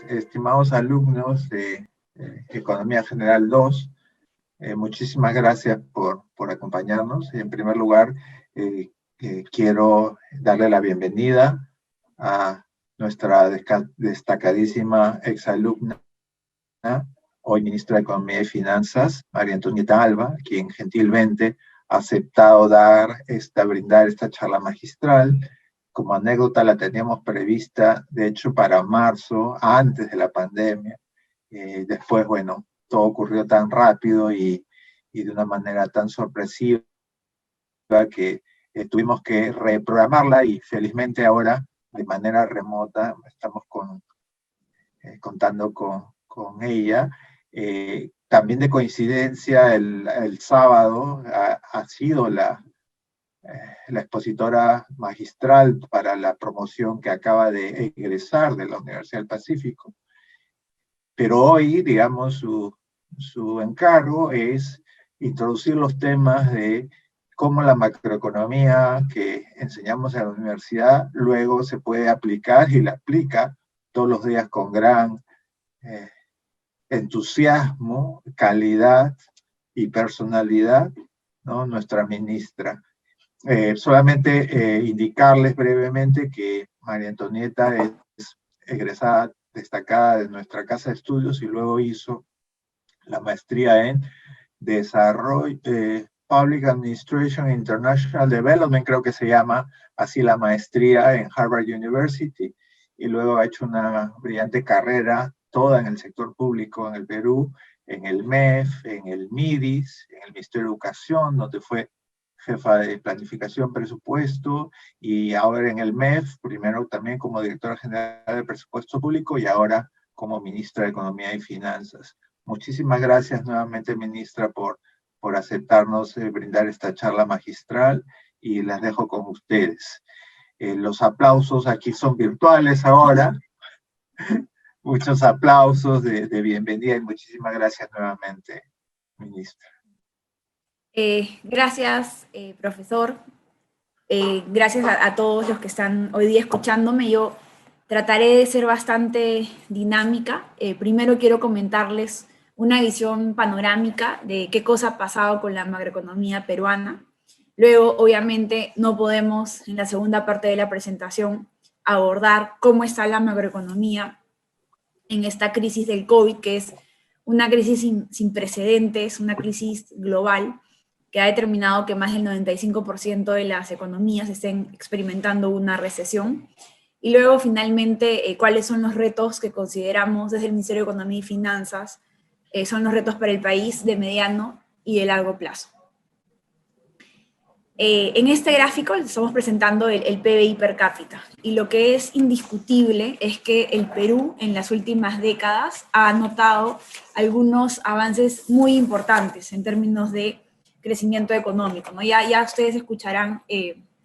estimados alumnos de Economía General 2. Muchísimas gracias por acompañarnos. En primer lugar, quiero darle la bienvenida a nuestra destacadísima exalumna, hoy ministra de Economía y Finanzas, María Antonieta Alba, quien gentilmente ha aceptado brindar esta charla magistral. Como anécdota, la teníamos prevista, de hecho, para marzo, antes de la pandemia. Después, bueno, todo ocurrió tan rápido y de una manera tan sorpresiva que tuvimos que reprogramarla, y felizmente ahora, de manera remota, estamos contando con ella. También de coincidencia, el sábado ha sido la expositora magistral para la promoción que acaba de egresar de la Universidad del Pacífico. Pero hoy, digamos, su encargo es introducir los temas de cómo la macroeconomía que enseñamos en la universidad luego se puede aplicar, y la aplica todos los días con gran entusiasmo, calidad y personalidad, ¿no? Nuestra ministra. Solamente indicarles brevemente que María Antonieta es egresada destacada de nuestra casa de estudios y luego hizo la maestría en Desarrollo, Public Administration International Development, creo que se llama así la maestría, en Harvard University, y luego ha hecho una brillante carrera toda en el sector público en el Perú, en el MEF, en el MIDIS, en el Ministerio de Educación, donde fue jefa de planificación presupuesto, y ahora en el MEF, primero también como directora general de presupuesto público y ahora como ministra de Economía y Finanzas. Muchísimas gracias nuevamente, ministra, por aceptarnos brindar esta charla magistral, y las dejo con ustedes. Los aplausos aquí son virtuales ahora. Muchos aplausos de bienvenida y muchísimas gracias nuevamente, ministra. Gracias, profesor. Gracias a todos los que están hoy día escuchándome. Yo trataré de ser bastante dinámica. Primero quiero comentarles una visión panorámica de qué cosa ha pasado con la macroeconomía peruana. Luego, obviamente, no podemos, en la segunda parte de la presentación, abordar cómo está la macroeconomía en esta crisis del COVID, que es una crisis sin precedentes, una crisis global, que ha determinado que más del 95% de las economías estén experimentando una recesión. Y luego, finalmente, cuáles son los retos que consideramos desde el Ministerio de Economía y Finanzas son los retos para el país de mediano y de largo plazo. En este gráfico estamos presentando el PBI per cápita, y lo que es indiscutible es que el Perú en las últimas décadas ha notado algunos avances muy importantes en términos de crecimiento económico, ¿no? Ya ustedes escucharán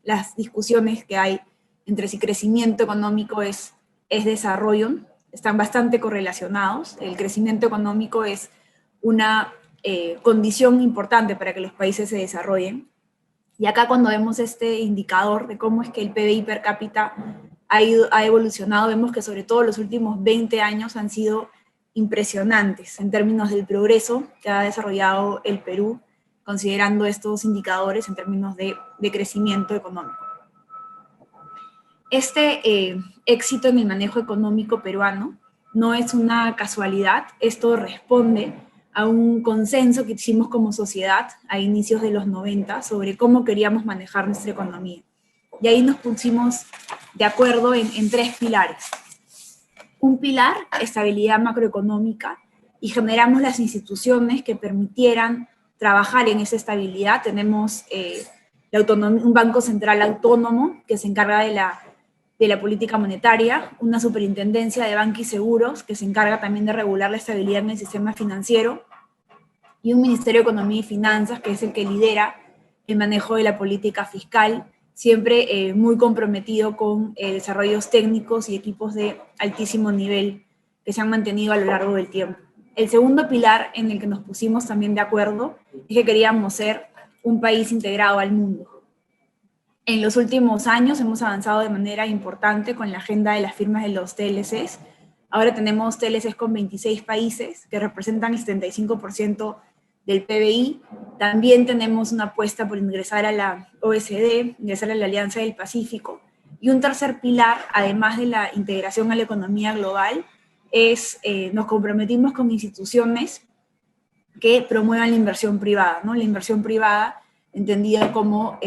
las discusiones que hay entre si crecimiento económico es desarrollo. Están bastante correlacionados. El crecimiento económico es una condición importante para que los países se desarrollen. Y acá, cuando vemos este indicador de cómo es que el PBI per cápita ha evolucionado, vemos que sobre todo los últimos 20 años han sido impresionantes en términos del progreso que ha desarrollado el Perú, considerando estos indicadores en términos de crecimiento económico. Este éxito en el manejo económico peruano no es una casualidad. Esto responde a un consenso que hicimos como sociedad a inicios de los 90 sobre cómo queríamos manejar nuestra economía. Y ahí nos pusimos de acuerdo en tres pilares. Un pilar, estabilidad macroeconómica, y generamos las instituciones que permitieran trabajar en esa estabilidad. Tenemos un Banco Central autónomo que se encarga de la política monetaria, una superintendencia de banca y seguros que se encarga también de regular la estabilidad en el sistema financiero, y un Ministerio de Economía y Finanzas que es el que lidera el manejo de la política fiscal, siempre muy comprometido con desarrollos técnicos y equipos de altísimo nivel que se han mantenido a lo largo del tiempo. El segundo pilar en el que nos pusimos también de acuerdo es que queríamos ser un país integrado al mundo. En los últimos años hemos avanzado de manera importante con la agenda de las firmas de los TLCs. Ahora tenemos TLCs con 26 países que representan el 75% del PBI. También tenemos una apuesta por ingresar a la OECD, ingresar a la Alianza del Pacífico. Y un tercer pilar, además de la integración a la economía global, es nos comprometimos con instituciones que promuevan la inversión privada, ¿no? La inversión privada entendida como,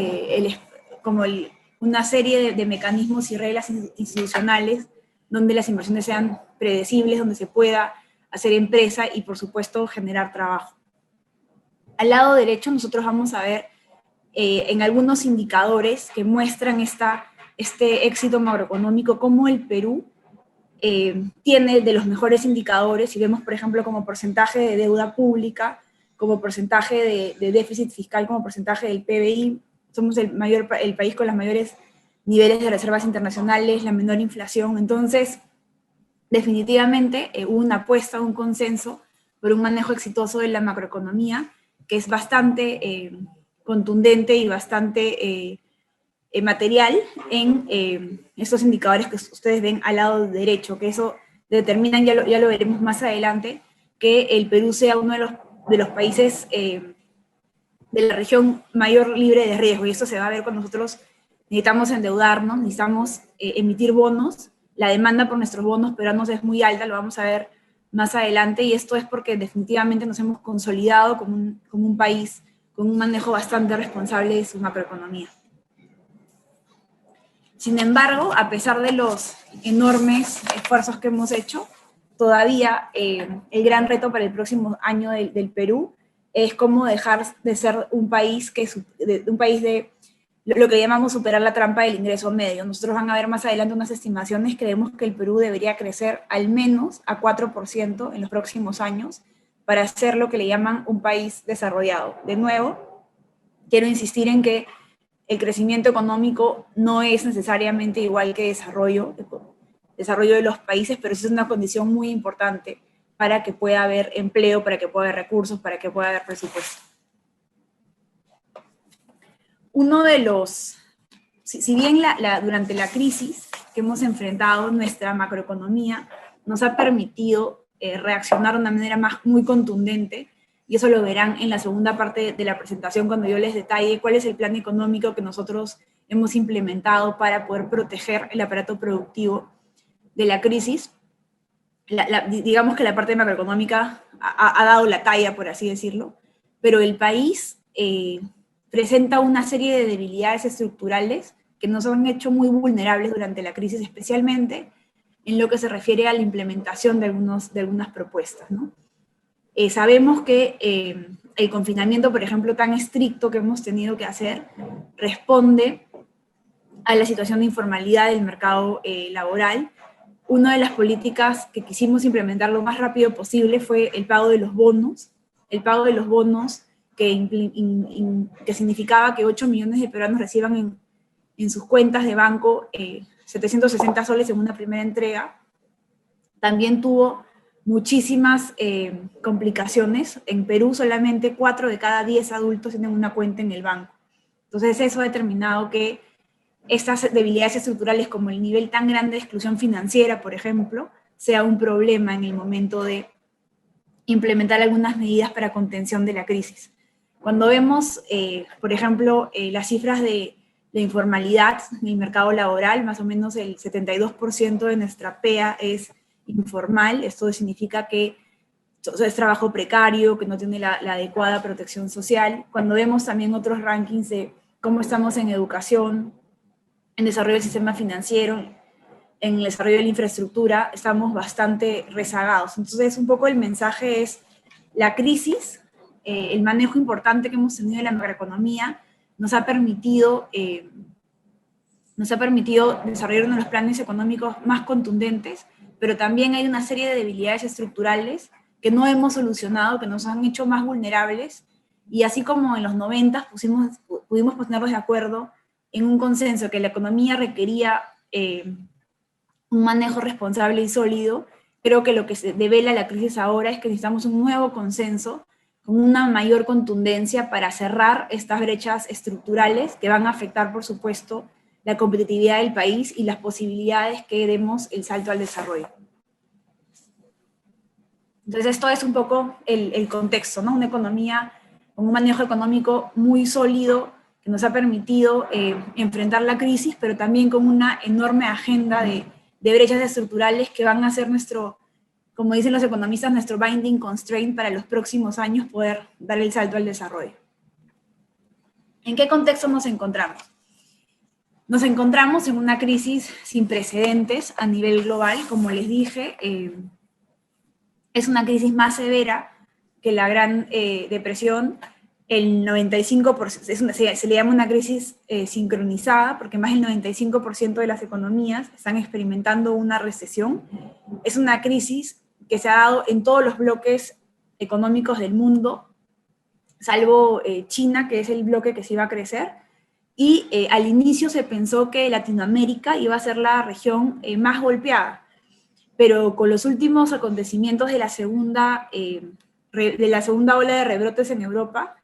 una serie de mecanismos y reglas institucionales donde las inversiones sean predecibles, donde se pueda hacer empresa y, por supuesto, generar trabajo. Al lado derecho nosotros vamos a ver en algunos indicadores que muestran este éxito macroeconómico, cómo el Perú tiene de los mejores indicadores, si vemos, por ejemplo, como porcentaje de deuda pública, como porcentaje de déficit fiscal, como porcentaje del PBI, somos el país con los mayores niveles de reservas internacionales, la menor inflación. Entonces, definitivamente hubo una apuesta, un consenso por un manejo exitoso de la macroeconomía, que es bastante contundente y bastante material en estos indicadores que ustedes ven al lado derecho, que eso determinan, ya lo veremos más adelante, que el Perú sea uno de los países de la región mayor libre de riesgo, y esto se va a ver cuando nosotros necesitamos endeudarnos, necesitamos emitir bonos. La demanda por nuestros bonos peruanos es muy alta, lo vamos a ver más adelante, y esto es porque definitivamente nos hemos consolidado como un país con un manejo bastante responsable de su macroeconomía. Sin embargo, a pesar de los enormes esfuerzos que hemos hecho, todavía el gran reto para el próximo año del Perú es cómo dejar de ser un país de lo que llamamos superar la trampa del ingreso medio. Nosotros van a ver más adelante unas estimaciones, creemos que el Perú debería crecer al menos a 4% en los próximos años para ser lo que le llaman un país desarrollado. De nuevo, quiero insistir en que el crecimiento económico no es necesariamente igual que desarrollo de los países, pero sí es una condición muy importante para que pueda haber empleo, para que pueda haber recursos, para que pueda haber presupuesto. Uno de los, si bien durante la crisis que hemos enfrentado, nuestra macroeconomía nos ha permitido reaccionar de una manera muy contundente, y eso lo verán en la segunda parte de la presentación cuando yo les detalle cuál es el plan económico que nosotros hemos implementado para poder proteger el aparato productivo de la crisis. Digamos que la parte macroeconómica ha dado la talla, por así decirlo, pero el país presenta una serie de debilidades estructurales que nos han hecho muy vulnerables durante la crisis, especialmente en lo que se refiere a la implementación de algunas propuestas, ¿no? Sabemos que el confinamiento, por ejemplo, tan estricto que hemos tenido que hacer, responde a la situación de informalidad del mercado laboral. Una de las políticas que quisimos implementar lo más rápido posible fue el pago de los bonos. El pago de los bonos que significaba que 8 millones de peruanos reciban en sus cuentas de banco 760 soles en una primera entrega. También tuvo muchísimas complicaciones. En Perú solamente 4 de cada 10 adultos tienen una cuenta en el banco. Entonces eso ha determinado que estas debilidades estructurales, como el nivel tan grande de exclusión financiera, por ejemplo, sea un problema en el momento de implementar algunas medidas para contención de la crisis. Cuando vemos, por ejemplo, las cifras de informalidad en el mercado laboral, más o menos el 72% de nuestra PEA es informal. Esto significa que es trabajo precario, que no tiene la adecuada protección social. Cuando vemos también otros rankings de cómo estamos en educación, en desarrollo del sistema financiero, en el desarrollo de la infraestructura, estamos bastante rezagados. Entonces, un poco el mensaje es la crisis, el manejo importante que hemos tenido de la macroeconomía, nos ha permitido desarrollar uno de los planes económicos más contundentes, pero también hay una serie de debilidades estructurales que no hemos solucionado, que nos han hecho más vulnerables, y así como en los 90 pudimos ponernos de acuerdo en un consenso que la economía requería un manejo responsable y sólido, creo que lo que se devela la crisis ahora es que necesitamos un nuevo consenso con una mayor contundencia para cerrar estas brechas estructurales que van a afectar, por supuesto, la competitividad del país y las posibilidades que demos el salto al desarrollo. Entonces esto es un poco el contexto, ¿no? Una economía con un manejo económico muy sólido que nos ha permitido enfrentar la crisis, pero también con una enorme agenda de brechas estructurales que van a ser nuestro, como dicen los economistas, nuestro binding constraint para los próximos años poder dar el salto al desarrollo. ¿En qué contexto nos encontramos? Nos encontramos en una crisis sin precedentes a nivel global, como les dije, es una crisis más severa que la Gran Depresión. El 95%, se le llama una crisis sincronizada, porque más del 95% de las economías están experimentando una recesión. Es una crisis que se ha dado en todos los bloques económicos del mundo, salvo China, que es el bloque que sí va a crecer, y al inicio se pensó que Latinoamérica iba a ser la región más golpeada, pero con los últimos acontecimientos de la segunda ola de rebrotes en Europa,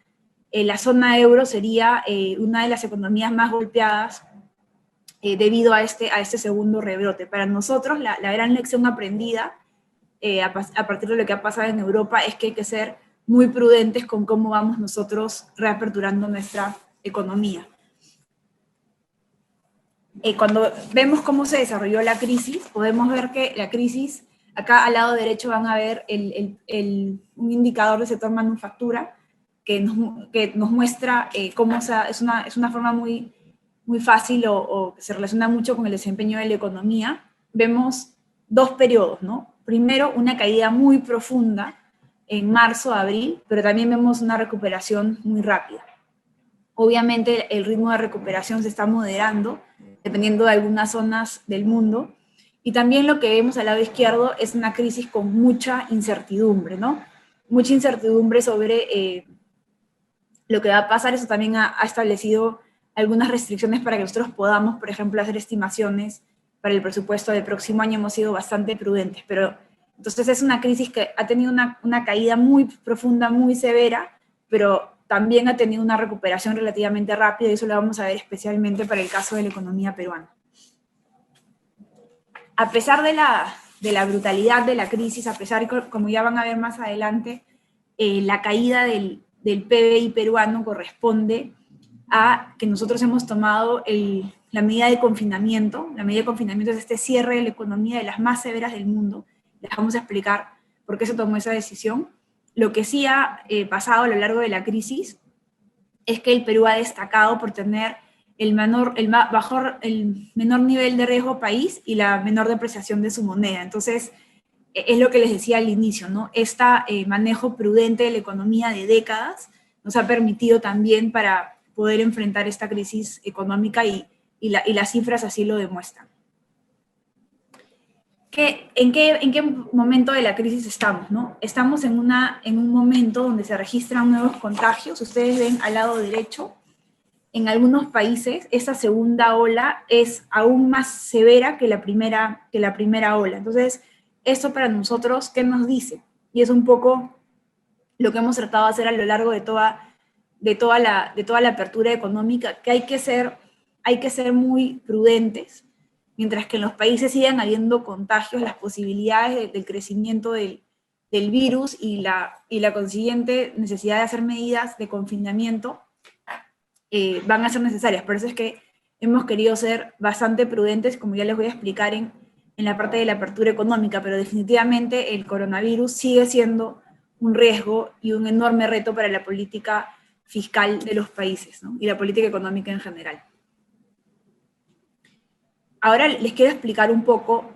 la zona euro sería una de las economías más golpeadas debido a este segundo rebrote. Para nosotros, la gran lección aprendida a partir de lo que ha pasado en Europa es que hay que ser muy prudentes con cómo vamos nosotros reaperturando nuestra economía. Cuando vemos cómo se desarrolló la crisis, podemos ver que la crisis, acá al lado derecho van a ver un indicador del sector manufactura que nos muestra cómo es una forma muy, muy fácil o que se relaciona mucho con el desempeño de la economía. Vemos dos periodos, ¿no? Primero, una caída muy profunda en marzo, abril, pero también vemos una recuperación muy rápida. Obviamente el ritmo de recuperación se está moderando, dependiendo de algunas zonas del mundo. Y también lo que vemos al lado izquierdo es una crisis con mucha incertidumbre, ¿no? Mucha incertidumbre sobre lo que va a pasar. Eso también ha establecido algunas restricciones para que nosotros podamos, por ejemplo, hacer estimaciones para el presupuesto del próximo año. Hemos sido bastante prudentes, pero entonces es una crisis que ha tenido una caída muy profunda, muy severa, pero también ha tenido una recuperación relativamente rápida, y eso lo vamos a ver especialmente para el caso de la economía peruana. A pesar de la brutalidad de la crisis, a pesar, como ya van a ver más adelante, la caída del PBI peruano corresponde a que nosotros hemos tomado la medida de confinamiento. La medida de confinamiento es este cierre de la economía de las más severas del mundo. Les vamos a explicar por qué se tomó esa decisión. Lo que sí ha pasado a lo largo de la crisis es que el Perú ha destacado por tener el menor nivel de riesgo país y la menor depreciación de su moneda. Entonces, es lo que les decía al inicio, ¿no? Este manejo prudente de la economía de décadas nos ha permitido también para poder enfrentar esta crisis económica y las cifras así lo demuestran. ¿En qué momento de la crisis estamos, no? Estamos en un momento donde se registran nuevos contagios. Ustedes ven al lado derecho, en algunos países esta segunda ola es aún más severa que la primera ola. Entonces, esto para nosotros, ¿qué nos dice? Y es un poco lo que hemos tratado de hacer a lo largo de toda la apertura económica, que hay que ser muy prudentes. Mientras que en los países sigan habiendo contagios, las posibilidades del crecimiento del virus y la consiguiente necesidad de hacer medidas de confinamiento van a ser necesarias. Por eso es que hemos querido ser bastante prudentes, como ya les voy a explicar en la parte de la apertura económica, pero definitivamente el coronavirus sigue siendo un riesgo y un enorme reto para la política fiscal de los países, ¿no? Y la política económica en general. Ahora les quiero explicar un poco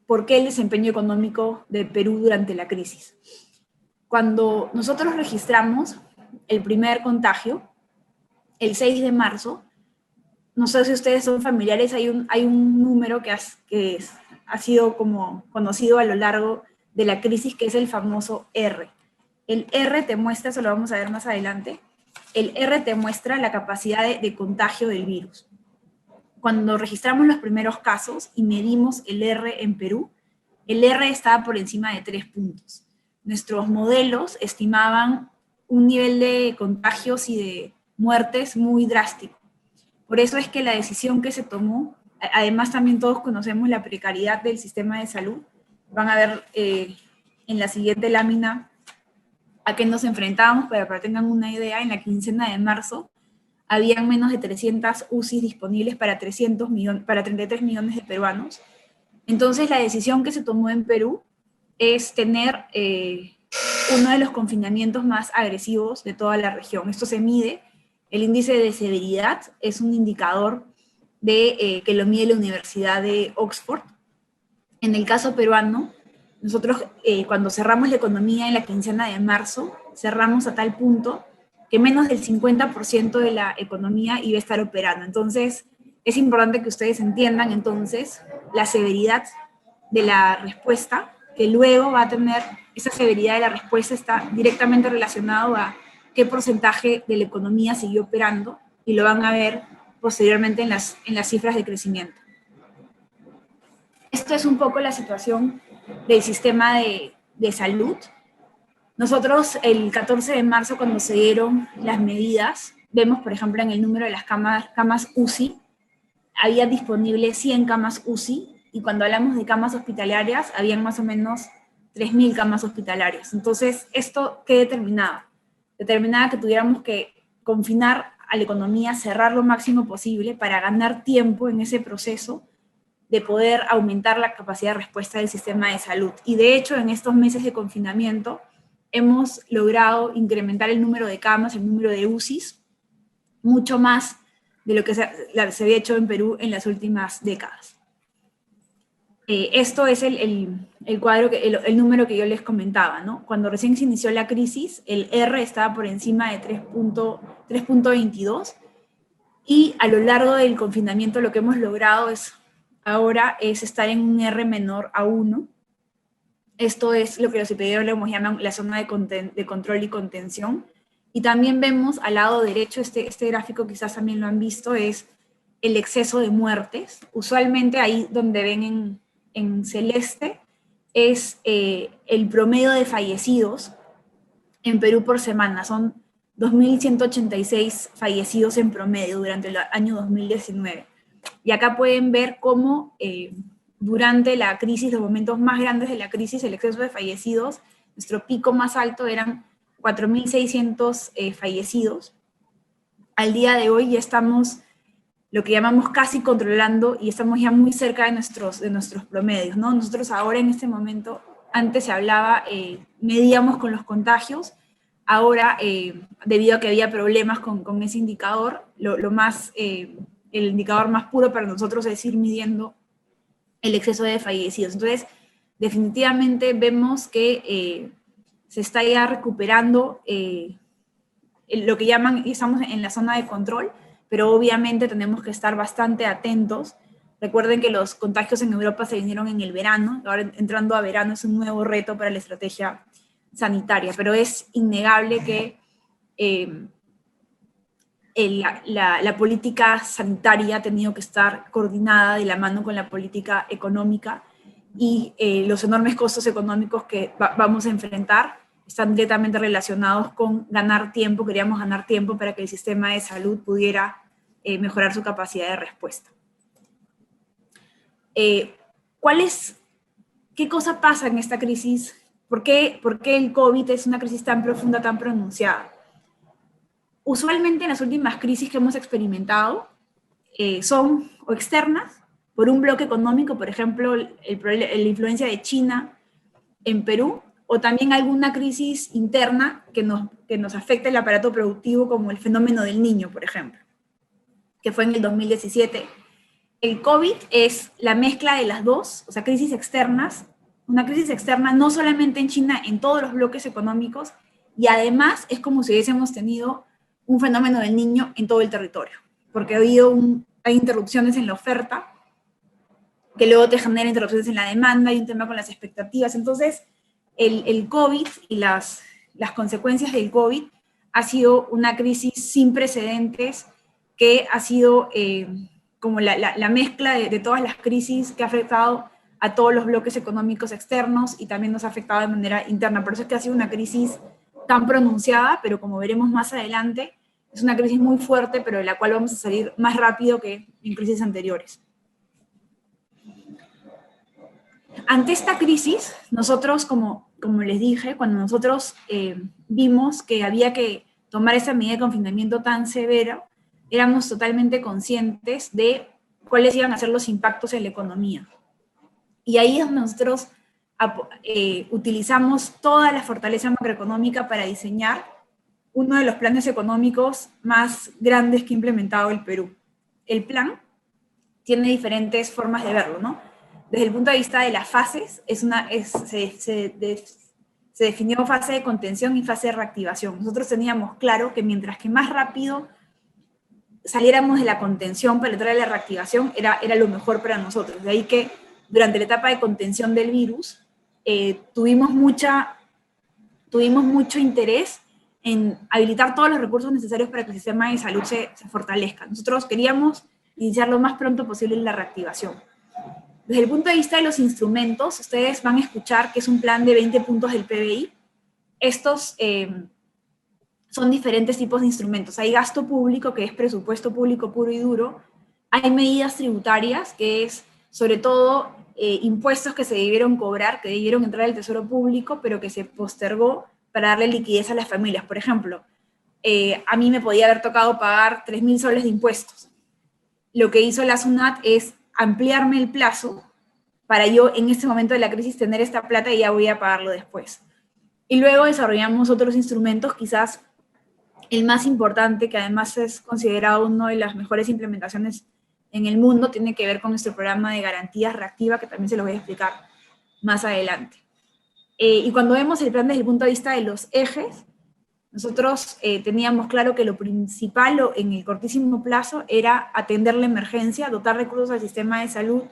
por qué el desempeño económico de Perú durante la crisis. Cuando nosotros registramos el primer contagio, el 6 de marzo, no sé si ustedes son familiares, hay un número que ha sido como conocido a lo largo de la crisis, que es el famoso R. El R te muestra, eso lo vamos a ver más adelante, el R te muestra la capacidad de contagio del virus. Cuando registramos los primeros casos y medimos el R en Perú, el R estaba por encima de 3 puntos. Nuestros modelos estimaban un nivel de contagios y de muertes muy drástico. Por eso es que la decisión que se tomó, además también todos conocemos la precariedad del sistema de salud, van a ver en en la siguiente lámina a qué nos enfrentábamos, para que tengan una idea. En la quincena de marzo habían menos de 300 UCIs disponibles para 33 millones de peruanos. Entonces la decisión que se tomó en Perú es tener uno de los confinamientos más agresivos de toda la región. Esto se mide, el índice de severidad es un indicador que lo mide la Universidad de Oxford. En el caso peruano, nosotros cuando cerramos la economía en la quincena de marzo, cerramos a tal punto que menos del 50% de la economía iba a estar operando. Entonces, es importante que ustedes entiendan entonces la severidad de la respuesta, que luego va a tener, esa severidad de la respuesta está directamente relacionado a qué porcentaje de la economía siguió operando, y lo van a ver posteriormente en las cifras de crecimiento. Esto es un poco la situación del sistema de salud. Nosotros el 14 de marzo, cuando se dieron las medidas, vemos, por ejemplo, en el número de las camas UCI, había disponibles 100 camas UCI, y cuando hablamos de camas hospitalarias, habían más o menos 3.000 camas hospitalarias. Entonces, ¿esto qué determinaba? Determinaba que tuviéramos que confinar a la economía, cerrar lo máximo posible para ganar tiempo en ese proceso de poder aumentar la capacidad de respuesta del sistema de salud. Y de hecho, en estos meses de confinamiento, hemos logrado incrementar el número de camas, el número de UCIs, mucho más de lo que se había hecho en Perú en las últimas décadas. Esto es el cuadro, el número que yo les comentaba, ¿no? Cuando recién se inició la crisis, el R estaba por encima de 3.22, y a lo largo del confinamiento lo que hemos logrado ahora es estar en un R menor a 1. Esto es lo que los epidemiólogos llaman la zona de control y contención. Y también vemos al lado derecho, este gráfico quizás también lo han visto, es el exceso de muertes. Usualmente ahí donde ven en celeste es el promedio de fallecidos en Perú por semana. Son 2.186 fallecidos en promedio durante el año 2019. Y acá pueden ver cómo durante la crisis, los momentos más grandes de la crisis, el exceso de fallecidos, nuestro pico más alto eran 4.600 fallecidos. Al día de hoy ya estamos, lo que llamamos casi controlando, y estamos ya muy cerca de nuestros promedios, ¿no? Nosotros ahora en este momento, antes se hablaba, medíamos con los contagios. Ahora, debido a que había problemas con ese indicador, el indicador más puro para nosotros es ir midiendo el exceso de fallecidos. Entonces, definitivamente vemos que se está ya recuperando lo que llaman, y estamos en la zona de control, pero obviamente tenemos que estar bastante atentos. Recuerden que los contagios en Europa se vinieron en el verano, ahora entrando a verano es un nuevo reto para la estrategia sanitaria, pero es innegable que la política sanitaria ha tenido que estar coordinada de la mano con la política económica, y los enormes costos económicos que vamos a enfrentar están directamente relacionados con ganar tiempo. Queríamos ganar tiempo para que el sistema de salud pudiera mejorar su capacidad de respuesta. ¿Qué cosa pasa en esta crisis? ¿Por qué el COVID es una crisis tan profunda, tan pronunciada? Usualmente en las últimas crisis que hemos experimentado son o externas, por un bloque económico, por ejemplo, la influencia de China en Perú, o también alguna crisis interna que nos afecta el aparato productivo, como el fenómeno del Niño, por ejemplo, que fue en el 2017. El COVID es la mezcla de las dos, o sea, crisis externas, una crisis externa no solamente en China, en todos los bloques económicos, y además es como si hubiésemos tenido un fenómeno del Niño en todo el territorio, porque hay interrupciones en la oferta, que luego te genera interrupciones en la demanda, hay un tema con las expectativas. Entonces, el COVID y las consecuencias del COVID ha sido una crisis sin precedentes, que ha sido como la mezcla de todas las crisis, que ha afectado a todos los bloques económicos externos y también nos ha afectado de manera interna. Por eso es que ha sido una crisis tan pronunciada, pero como veremos más adelante, es una crisis muy fuerte, pero de la cual vamos a salir más rápido que en crisis anteriores. Ante esta crisis, nosotros como como les dije, cuando nosotros vimos que había que tomar esa medida de confinamiento tan severa, éramos totalmente conscientes de cuáles iban a ser los impactos en la economía. Y ahí es donde nosotros utilizamos toda la fortaleza macroeconómica para diseñar uno de los planes económicos más grandes que ha implementado el Perú. El plan tiene diferentes formas de verlo, ¿no? Desde el punto de vista de las fases, se definió fase de contención y fase de reactivación. Nosotros teníamos claro que mientras que más rápido saliéramos de la contención para entrar a la reactivación, era lo mejor para nosotros. De ahí que durante la etapa de contención del virus, tuvimos mucho interés en habilitar todos los recursos necesarios para que el sistema de salud se fortalezca. Nosotros queríamos iniciar lo más pronto posible la reactivación. Desde el punto de vista de los instrumentos, ustedes van a escuchar que es un plan de 20 puntos del PBI. Estos son diferentes tipos de instrumentos. Hay gasto público, que es presupuesto público puro y duro. Hay medidas tributarias, que es sobre todo impuestos que se debieron cobrar, que debieron entrar al tesoro público, pero que se postergó para darle liquidez a las familias. Por ejemplo, a mí me podía haber tocado pagar 3.000 soles de impuestos. Lo que hizo la SUNAT es ampliarme el plazo para yo en este momento de la crisis tener esta plata y ya voy a pagarlo después. Y luego desarrollamos otros instrumentos, quizás el más importante, que además es considerado una de las mejores implementaciones en el mundo, tiene que ver con nuestro programa de garantías reactiva, que también se lo voy a explicar más adelante. Y cuando vemos el plan desde el punto de vista de los ejes, nosotros teníamos claro que lo principal en el cortísimo plazo era atender la emergencia, dotar recursos al sistema de salud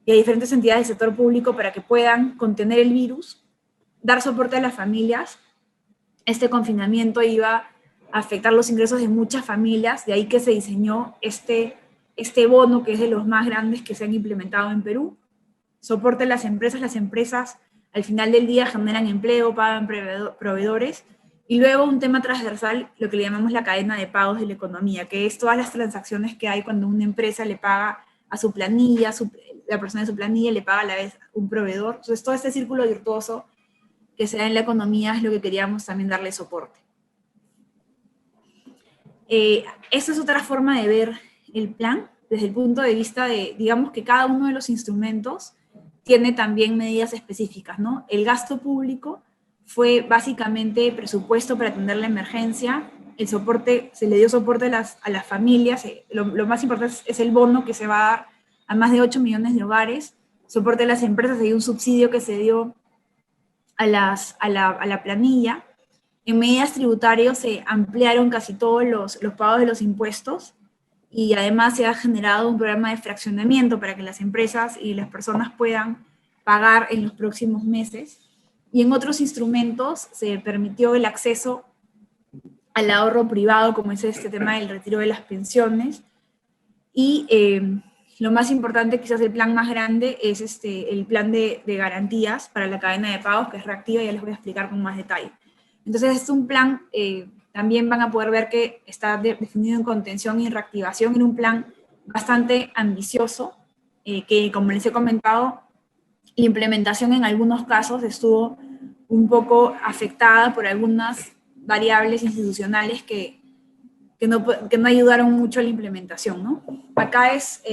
y a diferentes entidades del sector público para que puedan contener el virus, dar soporte a las familias. Este confinamiento iba a afectar los ingresos de muchas familias, de ahí que se diseñó este bono, que es de los más grandes que se han implementado en Perú. Soporte a las empresas al final del día generan empleo, pagan proveedores. Y luego un tema transversal, lo que le llamamos la cadena de pagos de la economía, que es todas las transacciones que hay cuando una empresa le paga a su planilla, la persona de su planilla le paga a la vez un proveedor. Entonces todo este círculo virtuoso que se da en la economía es lo que queríamos también darle soporte. Esta es otra forma de ver el plan, desde el punto de vista de, digamos que cada uno de los instrumentos tiene también medidas específicas, ¿no? El gasto público fue básicamente presupuesto para atender la emergencia, el soporte, se le dio soporte a las familias, lo más importante es el bono que se va a dar a más de 8 millones de hogares, soporte a las empresas, se dio un subsidio que se dio a la planilla. En medidas tributarias se ampliaron casi todos los pagos de los impuestos y además se ha generado un programa de fraccionamiento para que las empresas y las personas puedan pagar en los próximos meses. Y en otros instrumentos se permitió el acceso al ahorro privado, como es este tema del retiro de las pensiones. Y lo más importante, quizás el plan más grande, es el plan de garantías para la cadena de pagos, que es reactiva, y ya les voy a explicar con más detalle. Entonces es un plan, también van a poder ver que está definido en contención y reactivación, en un plan bastante ambicioso, que como les he comentado, la implementación en algunos casos estuvo un poco afectada por algunas variables institucionales que no ayudaron mucho a la implementación, ¿no? Acá es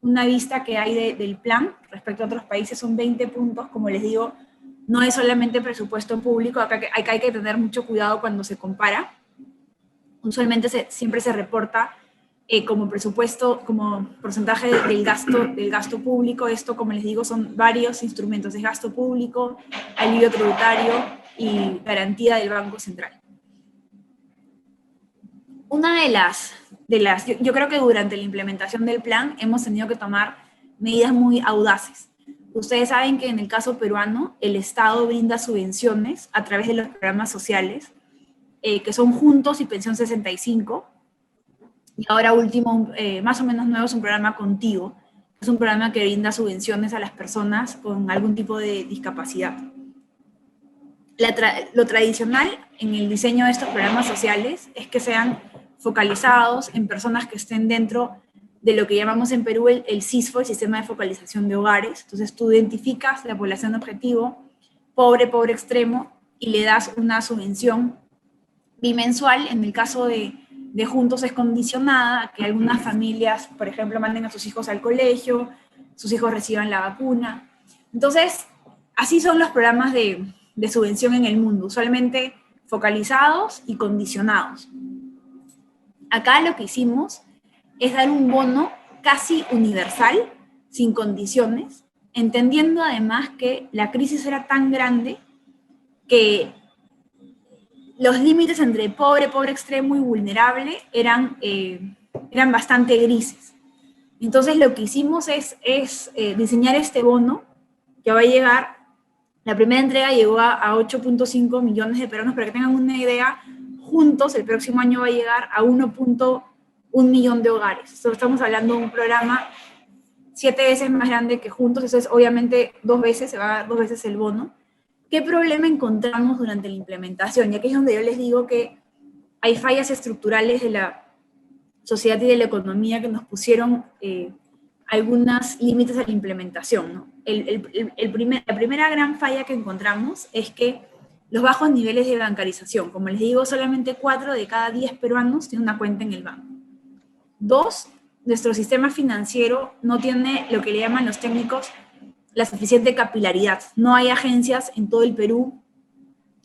una vista que hay del plan respecto a otros países, son 20 puntos, como les digo, no es solamente presupuesto público, acá hay que tener mucho cuidado cuando se compara. Usualmente siempre se reporta como presupuesto, como porcentaje del gasto público. Esto, como les digo, son varios instrumentos, es gasto público, alivio tributario y garantía del Banco Central. Una yo creo que durante la implementación del plan hemos tenido que tomar medidas muy audaces. Ustedes saben que en el caso peruano el Estado brinda subvenciones a través de los programas sociales, que son Juntos y Pensión 65, y ahora último, más o menos nuevo, es un programa Contigo, que es un programa que brinda subvenciones a las personas con algún tipo de discapacidad. Lo tradicional en el diseño de estos programas sociales es que sean focalizados en personas que estén dentro de lo que llamamos en Perú el SISFO, el Sistema de Focalización de Hogares. Entonces tú identificas la población objetivo, pobre, pobre extremo, y le das una subvención bimensual. En el caso de Juntos es condicionada a que algunas familias, por ejemplo, manden a sus hijos al colegio, sus hijos reciban la vacuna. Entonces, así son los programas de subvención en el mundo, usualmente focalizados y condicionados. Acá lo que hicimos es dar un bono casi universal, sin condiciones, entendiendo además que la crisis era tan grande que los límites entre pobre, pobre extremo y vulnerable eran bastante grises. Entonces lo que hicimos es diseñar este bono que va a llegar, la primera entrega llegó a 8.5 millones de peruanos, para que tengan una idea, Juntos el próximo año va a llegar a 1.1 millón de hogares. Entonces, estamos hablando de un programa 7 veces más grande que Juntos, eso es obviamente 2 veces, se va a dar 2 veces el bono. ¿Qué problema encontramos durante la implementación? Y aquí es donde yo les digo que hay fallas estructurales de la sociedad y de la economía que nos pusieron algunos límites a la implementación, ¿no? La primera gran falla que encontramos es que los bajos niveles de bancarización. Como les digo, solamente 4 de cada 10 peruanos tienen una cuenta en el banco. 2, nuestro sistema financiero no tiene lo que le llaman los técnicos la suficiente capilaridad. No hay agencias en todo el Perú.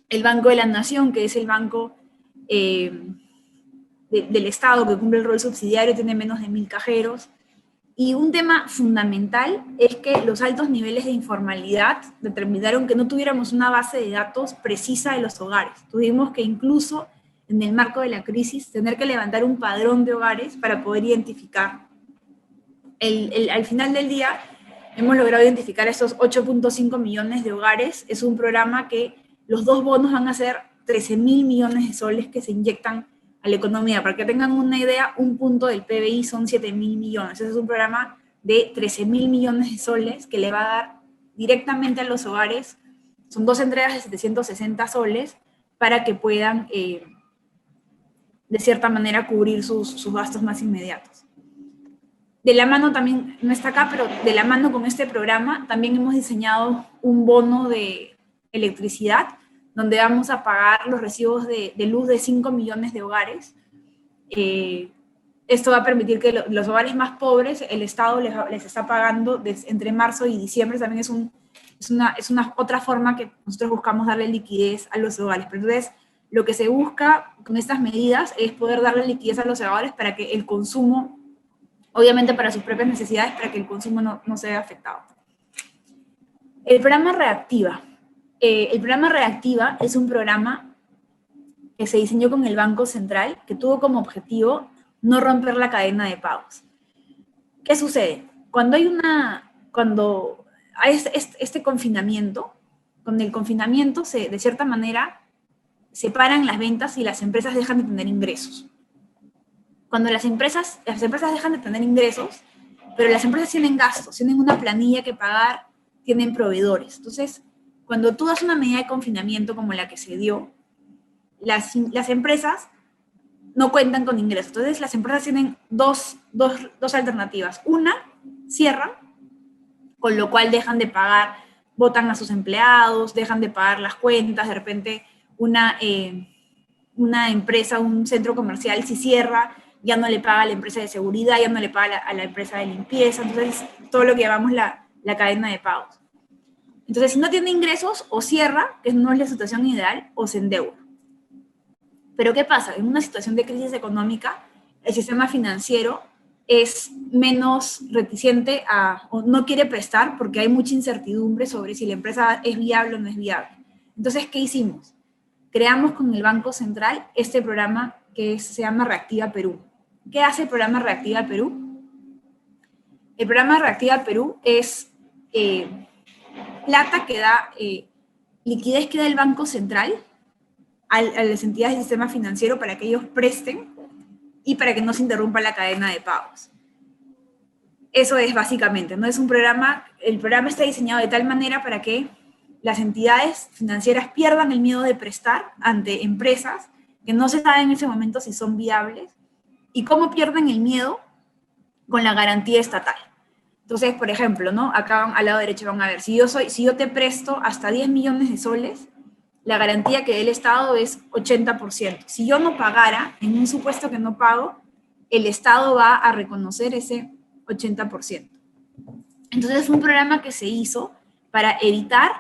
El Banco de la Nación, que es el banco del Estado que cumple el rol subsidiario, tiene menos de 1000 cajeros. Y un tema fundamental es que los altos niveles de informalidad determinaron que no tuviéramos una base de datos precisa de los hogares. Tuvimos que incluso, en el marco de la crisis, tener que levantar un padrón de hogares para poder identificar. Al final del día, hemos logrado identificar esos 8.5 millones de hogares. Es un programa que los 2 bonos van a ser 13.000 millones de soles que se inyectan a la economía. Para que tengan una idea, un punto del PBI son 7.000 millones. Ese es un programa de 13.000 millones de soles que le va a dar directamente a los hogares. Son 2 entregas de 760 soles para que puedan, de cierta manera, cubrir sus gastos más inmediatos. De la mano también, no está acá, pero de la mano con este programa también hemos diseñado un bono de electricidad donde vamos a pagar los recibos de luz de 5 millones de hogares. Esto va a permitir que los hogares más pobres, el Estado les está pagando entre marzo y diciembre. También es una otra forma que nosotros buscamos darle liquidez a los hogares. Pero entonces, lo que se busca con estas medidas es poder darle liquidez a los hogares para que el consumo, obviamente para sus propias necesidades, para que el consumo no se vea afectado. El programa Reactiva. El programa Reactiva es un programa que se diseñó con el Banco Central, que tuvo como objetivo no romper la cadena de pagos. ¿Qué sucede? Cuando hay este confinamiento, con el confinamiento de cierta manera se paran las ventas y las empresas dejan de tener ingresos. Cuando las empresas dejan de tener ingresos, pero las empresas tienen gastos, tienen una planilla que pagar, tienen proveedores. Entonces, cuando tú das una medida de confinamiento como la que se dio, las empresas no cuentan con ingresos. Entonces, las empresas tienen dos alternativas. Una, cierran, con lo cual dejan de pagar, botan a sus empleados, dejan de pagar las cuentas. De repente, una empresa, un centro comercial, si cierra, ya no le paga a la empresa de seguridad, ya no le paga a la empresa de limpieza. Entonces, todo lo que llamamos la cadena de pagos. Entonces, si no tiene ingresos, o cierra, que no es la situación ideal, o se endeuda. Pero ¿qué pasa? En una situación de crisis económica, el sistema financiero es menos reticente o no quiere prestar porque hay mucha incertidumbre sobre si la empresa es viable o no es viable. Entonces, ¿qué hicimos? Creamos con el Banco Central este programa que se llama Reactiva Perú. ¿Qué hace el programa Reactiva Perú? El programa Reactiva Perú es plata que da, liquidez que da el Banco Central a las entidades del sistema financiero para que ellos presten y para que no se interrumpa la cadena de pagos. Eso es básicamente, ¿no? Es un programa, el programa está diseñado de tal manera para que las entidades financieras pierdan el miedo de prestar ante empresas que no se sabe en ese momento si son viables. ¿Y cómo pierden el miedo? Con la garantía estatal. Entonces, por ejemplo, ¿no? Acá al lado derecho van a ver, si yo te presto hasta 10 millones de soles, la garantía que dé el Estado es 80%. Si yo no pagara, en un supuesto que no pago, el Estado va a reconocer ese 80%. Entonces fue un programa que se hizo para evitar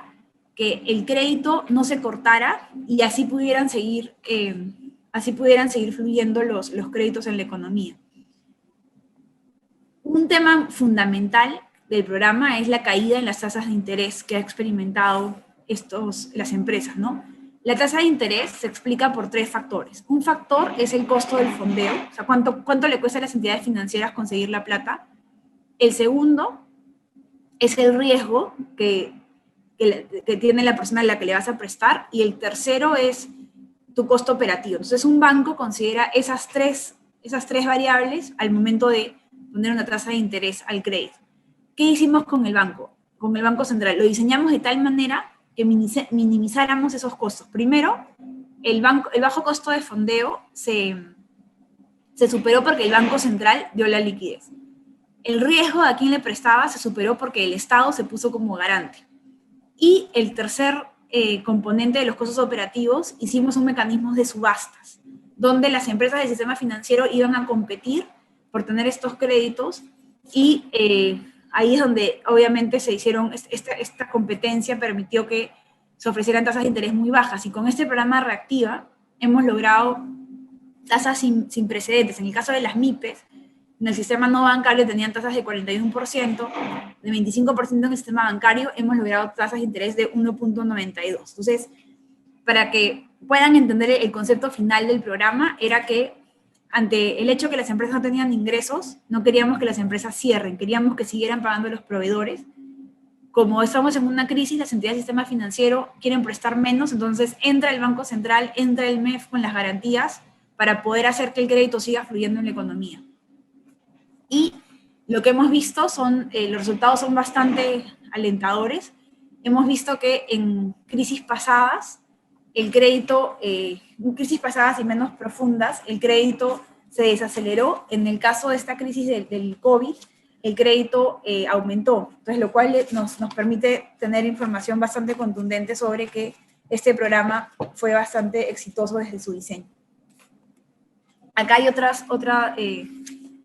que el crédito no se cortara y así pudieran seguir fluyendo los créditos en la economía. Un tema fundamental del programa es la caída en las tasas de interés que ha experimentado las empresas, ¿no? La tasa de interés se explica por 3 factores. Un factor es el costo del fondeo, o sea, cuánto le cuesta a las entidades financieras conseguir la plata. El segundo es el riesgo que tiene la persona a la que le vas a prestar. Y el tercero es tu costo operativo. Entonces, un banco considera esas tres variables al momento de poner una tasa de interés al crédito. ¿Qué hicimos con el banco? Con el Banco Central. Lo diseñamos de tal manera que minimizáramos esos costos. Primero, el bajo costo de fondeo se superó porque el Banco Central dio la liquidez. El riesgo a quien le prestaba se superó porque el Estado se puso como garante. Y el tercer componente de los costos operativos, hicimos un mecanismo de subastas, donde las empresas del sistema financiero iban a competir por tener estos créditos y ahí es donde obviamente se hicieron, esta competencia permitió que se ofrecieran tasas de interés muy bajas y con este programa Reactiva hemos logrado tasas sin precedentes. En el caso de las MIPES, en el sistema no bancario tenían tasas de 41%, de 25% en el sistema bancario hemos logrado tasas de interés de 1.92. Entonces, para que puedan entender el concepto final del programa, era que ante el hecho que las empresas no tenían ingresos, no queríamos que las empresas cierren, queríamos que siguieran pagando a los proveedores. Como estamos en una crisis, las entidades del sistema financiero quieren prestar menos, entonces entra el Banco Central, entra el MEF con las garantías para poder hacer que el crédito siga fluyendo en la economía. Y lo que hemos visto los resultados son bastante alentadores. Hemos visto que en crisis pasadas, crisis pasadas y menos profundas, el crédito se desaceleró. En el caso de esta crisis del COVID, el crédito aumentó. Entonces, lo cual nos permite tener información bastante contundente sobre que este programa fue bastante exitoso desde su diseño. Acá hay otra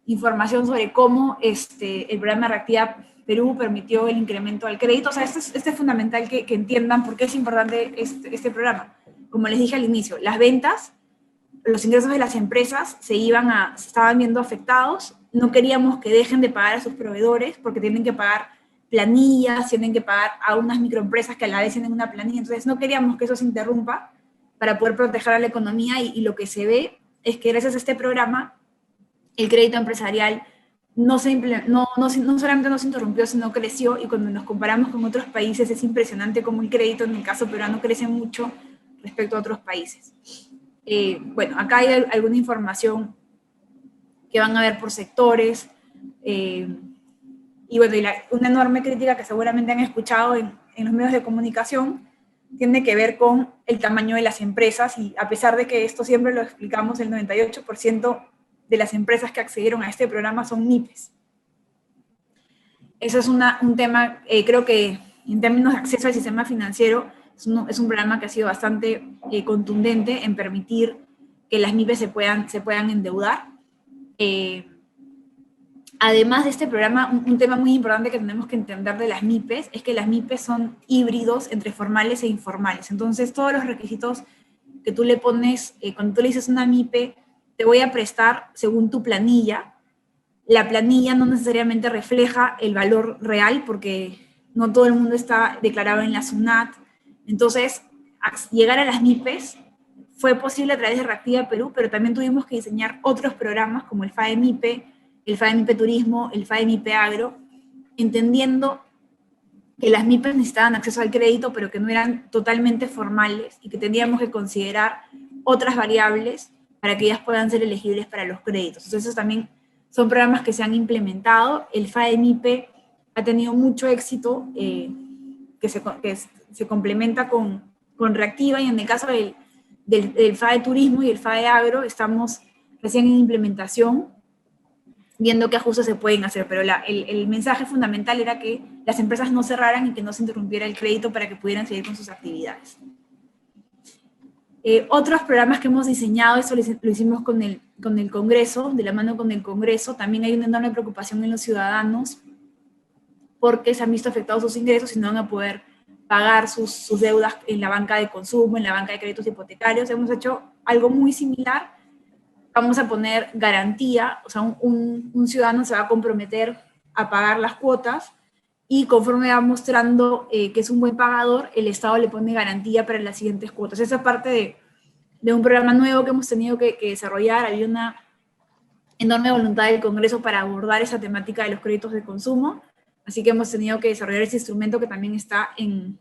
información sobre cómo el programa Reactiva Perú permitió el incremento del crédito. O sea, esto es fundamental que entiendan por qué es importante este programa. Como les dije al inicio, las ventas, los ingresos de las empresas se estaban viendo afectados. No queríamos que dejen de pagar a sus proveedores porque tienen que pagar planillas, tienen que pagar a unas microempresas que a la vez tienen una planilla. Entonces, no queríamos que eso se interrumpa para poder proteger a la economía y lo que se ve es que gracias a este programa el crédito empresarial no solamente no se interrumpió, sino creció, y cuando nos comparamos con otros países es impresionante cómo el crédito en el caso peruano crece mucho respecto a otros países. Bueno, acá hay alguna información que van a ver por sectores, y bueno, una enorme crítica que seguramente han escuchado en los medios de comunicación tiene que ver con el tamaño de las empresas, y a pesar de que esto siempre lo explicamos, el 98% de las empresas que accedieron a este programa son MIPES. Eso es un tema, creo que en términos de acceso al sistema financiero, es un programa que ha sido bastante contundente en permitir que las MIPES se puedan endeudar. Además de este programa, un tema muy importante que tenemos que entender de las MIPES es que las MIPES son híbridos entre formales e informales. Entonces, todos los requisitos que tú le pones, cuando tú le dices a una MIPE, te voy a prestar según tu planilla, la planilla no necesariamente refleja el valor real porque no todo el mundo está declarado en la SUNAT. Entonces, llegar a las MIPES fue posible a través de Reactiva Perú, pero también tuvimos que diseñar otros programas como el FAE-MIPE, el FAE-MIPE Turismo, el FAE-MIPE Agro, entendiendo que las MIPES necesitaban acceso al crédito, pero que no eran totalmente formales y que teníamos que considerar otras variables para que ellas puedan ser elegibles para los créditos. Entonces, esos también son programas que se han implementado. El FAE-MIPE ha tenido mucho éxito, que se complementa con Reactiva, y en el caso del FAE Turismo y el FAE Agro estamos recién en implementación. viendo qué ajustes se pueden hacer, pero el mensaje fundamental era que las empresas no cerraran y que no se interrumpiera el crédito para que pudieran seguir con sus actividades. Otros programas que hemos diseñado, eso lo hicimos con el Congreso, de la mano con el Congreso. También hay una enorme preocupación en los ciudadanos porque se han visto afectados sus ingresos y no van a poder pagar sus deudas en la banca de consumo, en la banca de créditos hipotecarios. Hemos hecho algo muy similar. Vamos a poner garantía, o sea, un ciudadano se va a comprometer a pagar las cuotas y conforme va mostrando que es un buen pagador, el Estado le pone garantía para las siguientes cuotas. Esa es parte de un programa nuevo que hemos tenido que desarrollar. Había una enorme voluntad del Congreso para abordar esa temática de los créditos de consumo, así que hemos tenido que desarrollar ese instrumento que también está en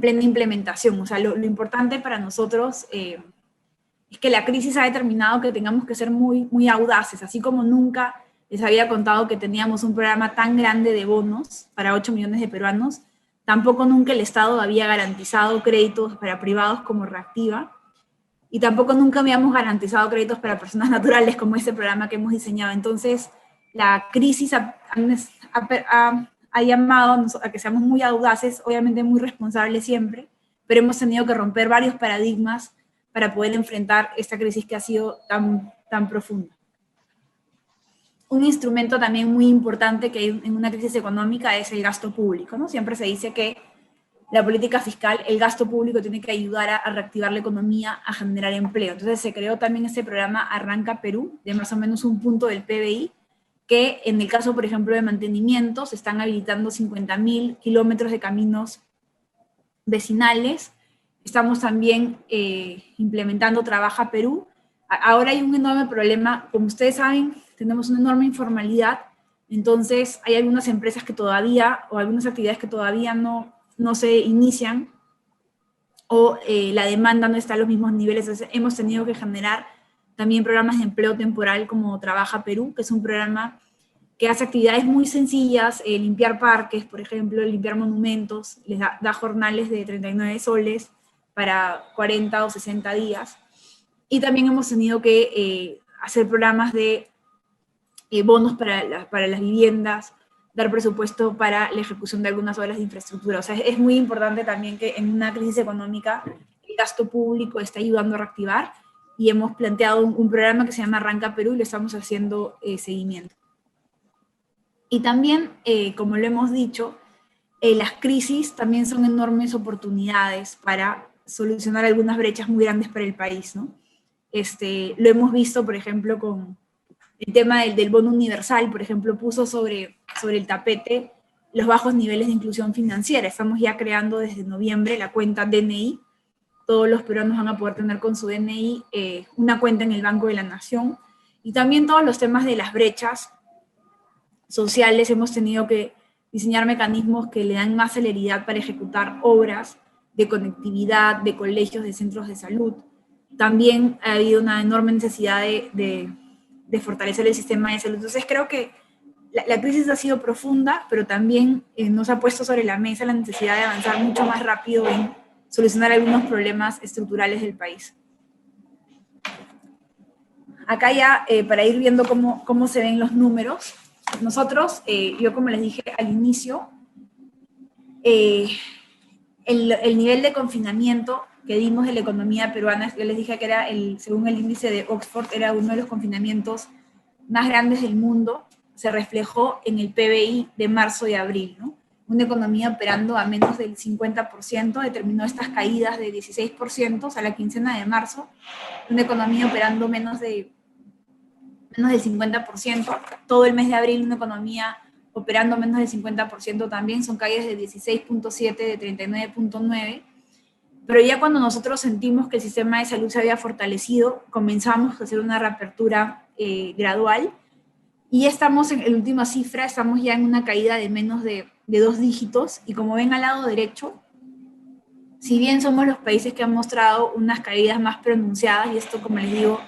plena implementación. O sea, lo importante para nosotros es que la crisis ha determinado que tengamos que ser muy, muy audaces, así como nunca les había contado que teníamos un programa tan grande de bonos para 8 millones de peruanos, tampoco nunca el Estado había garantizado créditos para privados como Reactiva, y tampoco nunca habíamos garantizado créditos para personas naturales como este programa que hemos diseñado. Entonces, la crisis ha llamado a que seamos muy audaces, obviamente muy responsables siempre, pero hemos tenido que romper varios paradigmas para poder enfrentar esta crisis que ha sido tan profunda. Un instrumento también muy importante que hay en una crisis económica es el gasto público, ¿no? Siempre se dice que la política fiscal, el gasto público tiene que ayudar a reactivar la economía, a generar empleo. Entonces se creó también este programa Arranca Perú, de más o menos un punto del PBI, que en el caso, por ejemplo, de mantenimiento, se están habilitando 50.000 kilómetros de caminos vecinales. Estamos también implementando Trabaja Perú. Ahora hay un enorme problema, como ustedes saben, tenemos una enorme informalidad, entonces hay algunas empresas que todavía, o algunas actividades que todavía no se inician, o la demanda no está a los mismos niveles. Entonces hemos tenido que generar también programas de empleo temporal como Trabaja Perú, que es un programa que hace actividades muy sencillas, limpiar parques, por ejemplo, limpiar monumentos, les da jornales de 39 soles para 40 o 60 días. Y también hemos tenido que hacer programas de bonos para las viviendas, dar presupuesto para la ejecución de algunas obras de infraestructura. O sea, es muy importante también que en una crisis económica el gasto público está ayudando a reactivar, y hemos planteado un programa que se llama Arranca Perú y le estamos haciendo seguimiento. Y también, como lo hemos dicho, las crisis también son enormes oportunidades para solucionar algunas brechas muy grandes para el país, ¿no? Lo hemos visto, por ejemplo, con el tema del bono universal, por ejemplo, puso sobre el tapete los bajos niveles de inclusión financiera. Estamos ya creando desde noviembre la cuenta DNI. Todos los peruanos van a poder tener con su DNI una cuenta en el Banco de la Nación. Y también todos los temas de las brechas sociales, hemos tenido que diseñar mecanismos que le dan más celeridad para ejecutar obras de conectividad, de colegios, de centros de salud. También ha habido una enorme necesidad de fortalecer el sistema de salud. Entonces creo que la crisis ha sido profunda, pero también nos ha puesto sobre la mesa la necesidad de avanzar mucho más rápido en solucionar algunos problemas estructurales del país. Acá ya, para ir viendo cómo se ven los números, nosotros, yo como les dije al inicio, el nivel de confinamiento que dimos de la economía peruana, yo les dije que era, según el índice de Oxford, era uno de los confinamientos más grandes del mundo, se reflejó en el PBI de marzo y abril, ¿no? Una economía operando a menos del 50%, determinó estas caídas de 16% a la quincena de marzo, una economía operando menos del 50%, todo el mes de abril una economía operando menos del 50% también, son caídas de 16.7, de 39.9, pero ya cuando nosotros sentimos que el sistema de salud se había fortalecido, comenzamos a hacer una reapertura gradual, y estamos en la última cifra, estamos ya en una caída de menos de 2 dígitos, y como ven al lado derecho, si bien somos los países que han mostrado unas caídas más pronunciadas, y esto, como les digo,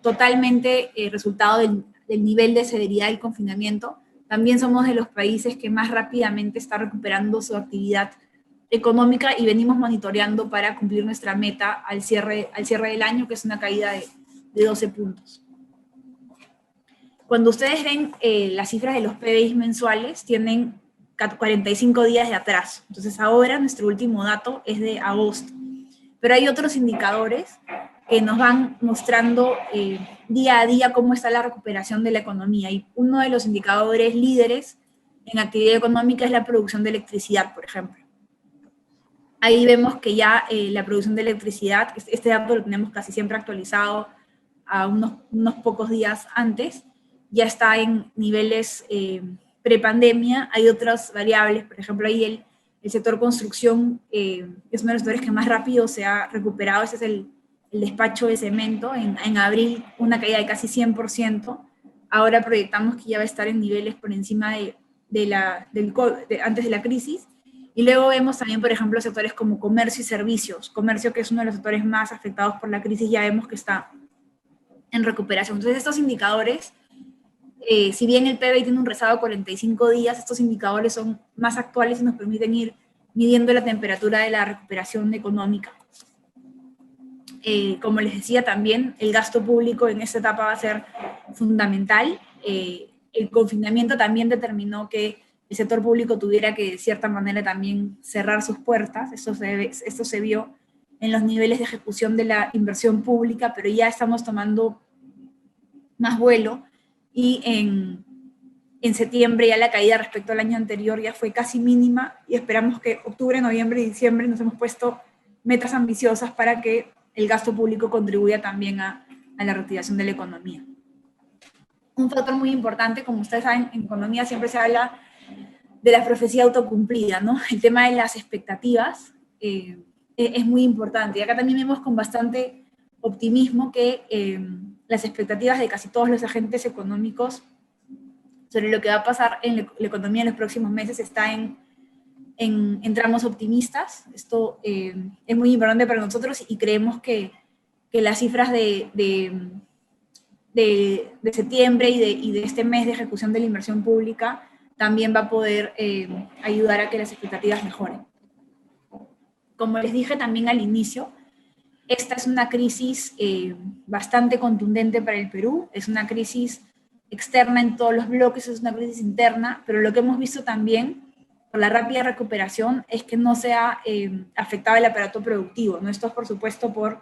totalmente resultado del nivel de severidad del confinamiento, también somos de los países que más rápidamente está recuperando su actividad económica, y venimos monitoreando para cumplir nuestra meta al cierre del año, que es una caída de 12 puntos. Cuando ustedes ven las cifras de los PBI mensuales, tienen 45 días de atraso. Entonces ahora nuestro último dato es de agosto. Pero hay otros indicadores que nos van mostrando día a día cómo está la recuperación de la economía. Y uno de los indicadores líderes en actividad económica es la producción de electricidad, por ejemplo. Ahí vemos que ya la producción de electricidad, este dato lo tenemos casi siempre actualizado a unos pocos días antes, ya está en niveles prepandemia. Hay otras variables, por ejemplo, ahí el sector construcción es uno de los sectores que más rápido se ha recuperado. Ese es el despacho de cemento. En abril, una caída de casi 100%. Ahora proyectamos que ya va a estar en niveles por encima antes de la crisis. Y luego vemos también, por ejemplo, sectores como comercio y servicios. Comercio, que es uno de los sectores más afectados por la crisis, ya vemos que está en recuperación. Entonces, estos indicadores, si bien el PBI tiene un rezago de 45 días, estos indicadores son más actuales y nos permiten ir midiendo la temperatura de la recuperación económica. Como les decía también, el gasto público en esta etapa va a ser fundamental. El confinamiento también determinó que el sector público tuviera que, de cierta manera, también cerrar sus puertas. Esto se vio en los niveles de ejecución de la inversión pública, pero ya estamos tomando más vuelo, y en septiembre ya la caída respecto al año anterior ya fue casi mínima, y esperamos que octubre, noviembre y diciembre nos hemos puesto metas ambiciosas para que el gasto público contribuya también a la reactivación de la economía. Un factor muy importante, como ustedes saben, en economía siempre se habla de la profecía autocumplida, ¿no? El tema de las expectativas es muy importante. Y acá también vemos con bastante optimismo que las expectativas de casi todos los agentes económicos sobre lo que va a pasar en la economía en los próximos meses está en tramos optimistas. Esto es muy importante para nosotros, y creemos que las cifras de septiembre y de este mes de ejecución de la inversión pública también va a poder ayudar a que las expectativas mejoren. Como les dije también al inicio, esta es una crisis bastante contundente para el Perú. Es una crisis externa en todos los bloques, es una crisis interna, pero lo que hemos visto también por la rápida recuperación es que no se ha afectado el aparato productivo, ¿no? Esto es, por supuesto, por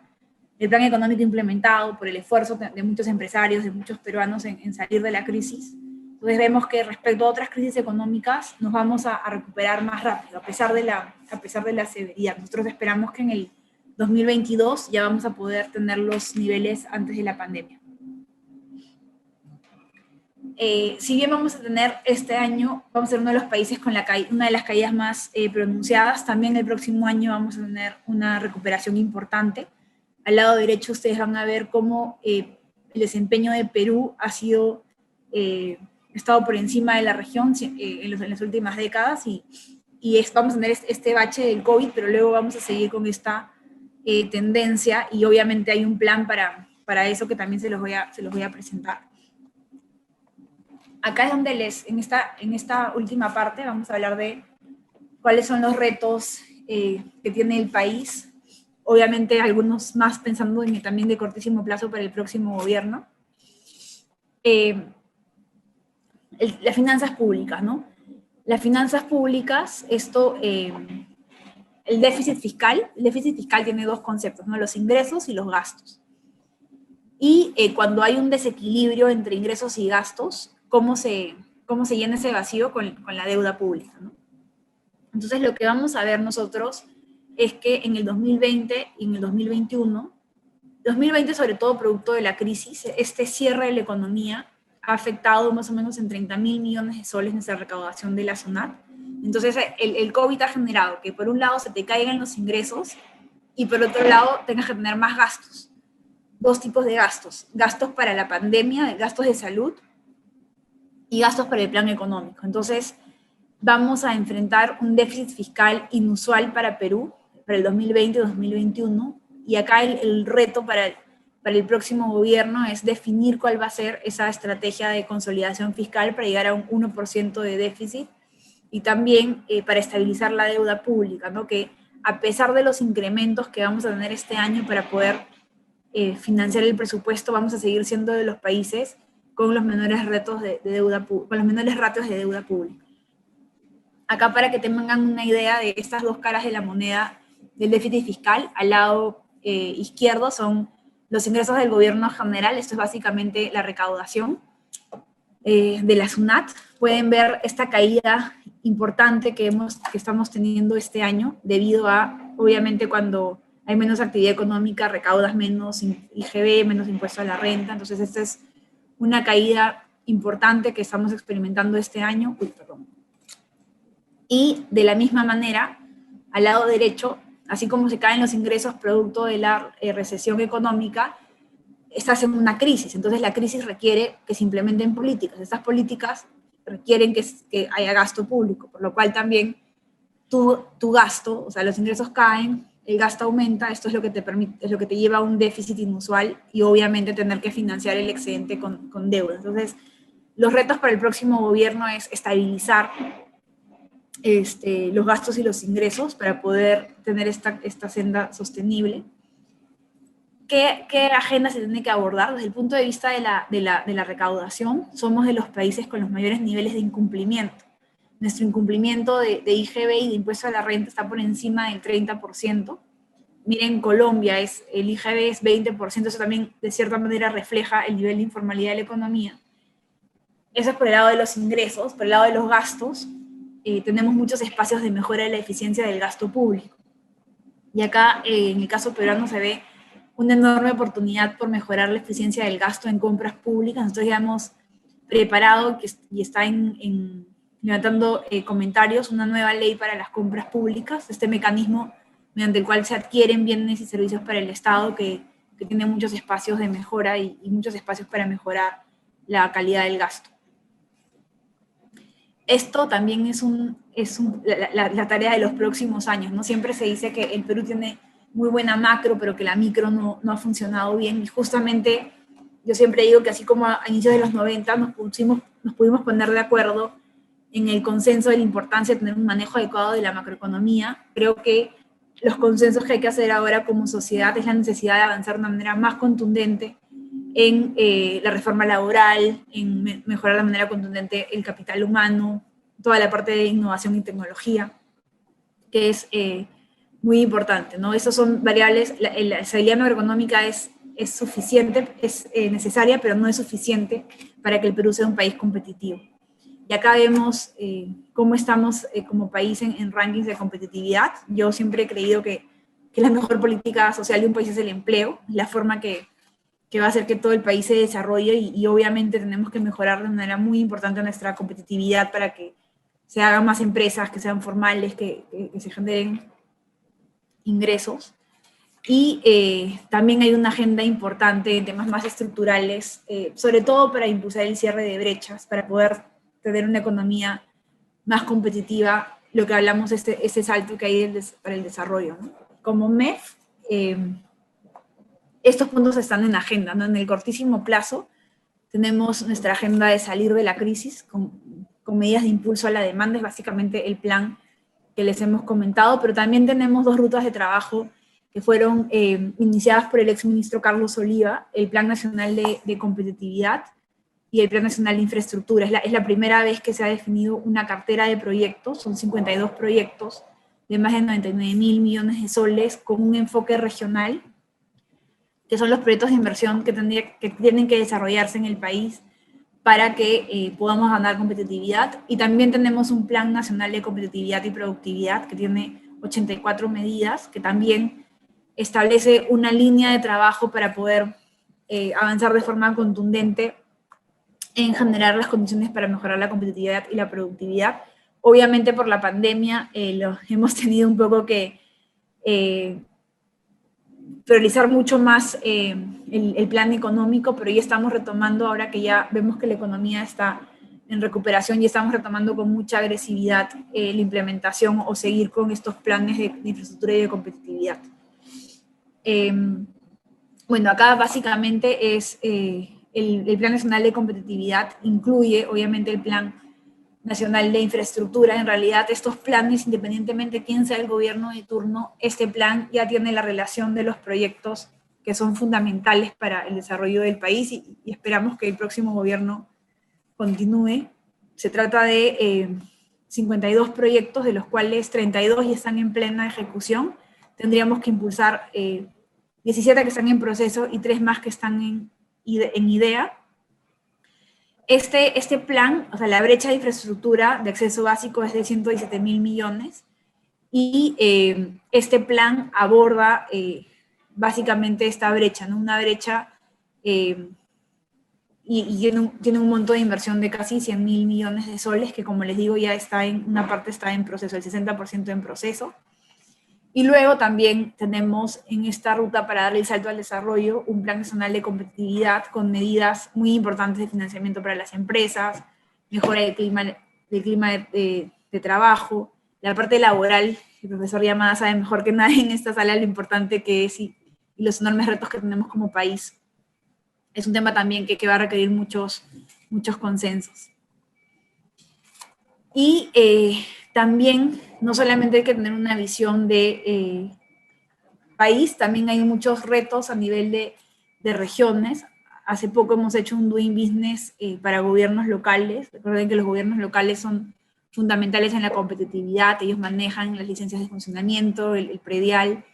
el plan económico implementado, por el esfuerzo de muchos empresarios, de muchos peruanos en salir de la crisis. Entonces vemos que respecto a otras crisis económicas nos vamos a recuperar más rápido, a pesar de la severidad. Nosotros esperamos que en el 2022 ya vamos a poder tener los niveles antes de la pandemia. Si bien vamos a tener este año, vamos a ser uno de los países con una de las caídas más pronunciadas, también el próximo año vamos a tener una recuperación importante. Al lado derecho ustedes van a ver cómo el desempeño de Perú ha estado por encima de la región en las últimas décadas, y vamos a tener este bache del COVID, pero luego vamos a seguir con esta tendencia, y obviamente hay un plan para eso que también se los voy a presentar. Acá es donde en esta última parte vamos a hablar de cuáles son los retos que tiene el país, obviamente algunos más pensando también de cortísimo plazo para el próximo gobierno. Las finanzas públicas, ¿no? Las finanzas públicas, el déficit fiscal tiene dos conceptos, ¿no? Los ingresos y los gastos. Y cuando hay un desequilibrio entre ingresos y gastos, ¿cómo se llena ese vacío? Con la deuda pública, ¿no? Entonces lo que vamos a ver nosotros es que en el 2020 y en el 2021, 2020 sobre todo producto de la crisis, este cierre de la economía ha afectado más o menos en 30.000 millones de soles nuestra recaudación de la SUNAT. Entonces el COVID ha generado que por un lado se te caigan los ingresos y por otro lado tengas que tener más gastos. Dos tipos de gastos: gastos para la pandemia, gastos de salud, y gastos para el plan económico. Entonces vamos a enfrentar un déficit fiscal inusual para Perú para el 2020-2021, y acá el reto para el próximo gobierno es definir cuál va a ser esa estrategia de consolidación fiscal para llegar a un 1% de déficit, y también para estabilizar la deuda pública, ¿no? Que a pesar de los incrementos que vamos a tener este año para poder financiar el presupuesto, vamos a seguir siendo de los países con los menores retos de deuda, con los menores ratios de deuda pública. Acá, para que tengan una idea de estas dos caras de la moneda del déficit fiscal, al lado izquierdo son los ingresos del gobierno general. Esto es básicamente la recaudación de la SUNAT. Pueden ver esta caída importante que estamos teniendo este año, debido a, obviamente, cuando hay menos actividad económica, recaudas menos IGB, menos impuesto a la renta. Entonces, esta es una caída importante que estamos experimentando este año. Y de la misma manera, al lado derecho, así como se caen los ingresos producto de la recesión económica, estás en una crisis. Entonces la crisis requiere que se implementen políticas. Estas políticas requieren que haya gasto público, por lo cual también tu gasto, o sea, los ingresos caen, el gasto aumenta. Esto es lo que te permite, es lo que te lleva a un déficit inusual y obviamente tener que financiar el excedente con deuda. Entonces, los retos para el próximo gobierno es estabilizar los gastos y los ingresos para poder tener esta senda sostenible. ¿Qué agenda se tiene que abordar? Desde el punto de vista de la recaudación, somos de los países con los mayores niveles de incumplimiento. Nuestro incumplimiento de IGB y de impuesto a la renta está por encima del 30%. Miren, Colombia, el IGB es 20%, eso también de cierta manera refleja el nivel de informalidad de la economía. Eso es por el lado de los ingresos. Por el lado de los gastos, tenemos muchos espacios de mejora de la eficiencia del gasto público. Y acá, en el caso peruano, se ve una enorme oportunidad por mejorar la eficiencia del gasto en compras públicas. Nosotros ya hemos preparado y está levantando comentarios una nueva ley para las compras públicas, este mecanismo mediante el cual se adquieren bienes y servicios para el Estado, que tiene muchos espacios de mejora y muchos espacios para mejorar la calidad del gasto. Esto también es la tarea de los próximos años, ¿no? Siempre se dice que el Perú tiene muy buena macro, pero que la micro no ha funcionado bien. Y justamente yo siempre digo que así como a inicios de los 90 nos pudimos poner de acuerdo en el consenso de la importancia de tener un manejo adecuado de la macroeconomía, creo que los consensos que hay que hacer ahora como sociedad es la necesidad de avanzar de una manera más contundente en la reforma laboral, en mejorar de manera contundente el capital humano, toda la parte de innovación y tecnología, que es muy importante, ¿no? Esas son variables. La estabilidad macroeconómica es suficiente, es necesaria, pero no es suficiente para que el Perú sea un país competitivo. Y acá vemos cómo estamos como país en rankings de competitividad. Yo siempre he creído que la mejor política social de un país es el empleo, la forma que va a hacer que todo el país se desarrolle, y obviamente tenemos que mejorar de manera muy importante nuestra competitividad para que se hagan más empresas, que sean formales, que se generen ingresos. Y también hay una agenda importante en temas más estructurales, sobre todo para impulsar el cierre de brechas, para poder tener una economía más competitiva, lo que hablamos, ese salto que hay para el desarrollo, ¿no? Como MEF, estos puntos están en agenda, ¿no? En el cortísimo plazo tenemos nuestra agenda de salir de la crisis con medidas de impulso a la demanda, es básicamente el plan que les hemos comentado, pero también tenemos dos rutas de trabajo que fueron iniciadas por el exministro Carlos Oliva, el Plan Nacional de Competitividad y el Plan Nacional de Infraestructura. Es la primera vez que se ha definido una cartera de proyectos, son 52 proyectos de más de 99.000 millones de soles con un enfoque regional, que son los proyectos de inversión que tienen que desarrollarse en el país para que podamos ganar competitividad. Y también tenemos un Plan Nacional de Competitividad y Productividad que tiene 84 medidas, que también establece una línea de trabajo para poder avanzar de forma contundente en generar las condiciones para mejorar la competitividad y la productividad. Obviamente por la pandemia hemos tenido un poco que priorizar mucho más el plan económico, pero ya estamos retomando, ahora que ya vemos que la economía está en recuperación, y estamos retomando con mucha agresividad la implementación o seguir con estos planes de infraestructura y de competitividad. Bueno, acá básicamente es el Plan Nacional de Competitividad, incluye obviamente el Plan Nacional de Infraestructura. En realidad estos planes, independientemente de quién sea el gobierno de turno, este plan ya tiene la relación de los proyectos que son fundamentales para el desarrollo del país y esperamos que el próximo gobierno continúe. Se trata de 52 proyectos, de los cuales 32 ya están en plena ejecución. Tendríamos que impulsar 17 que están en proceso y 3 más que están en idea. Este plan, o sea, la brecha de infraestructura de acceso básico es de 117.000 millones y este plan aborda básicamente esta brecha, ¿no? Una brecha y tiene un monto de inversión de casi 100.000 millones de soles, que como les digo ya una parte está en proceso, el 60% en proceso. Y luego también tenemos en esta ruta para darle el salto al desarrollo un plan nacional de competitividad con medidas muy importantes de financiamiento para las empresas, mejora del clima de trabajo, la parte laboral. El profesor Yamada sabe mejor que nadie en esta sala lo importante que es y los enormes retos que tenemos como país. Es un tema también que va a requerir muchos consensos. Y también, no solamente hay que tener una visión de país, también hay muchos retos a nivel de regiones. Hace poco hemos hecho un Doing Business para gobiernos locales. Recuerden que los gobiernos locales son fundamentales en la competitividad, ellos manejan las licencias de funcionamiento, el predial.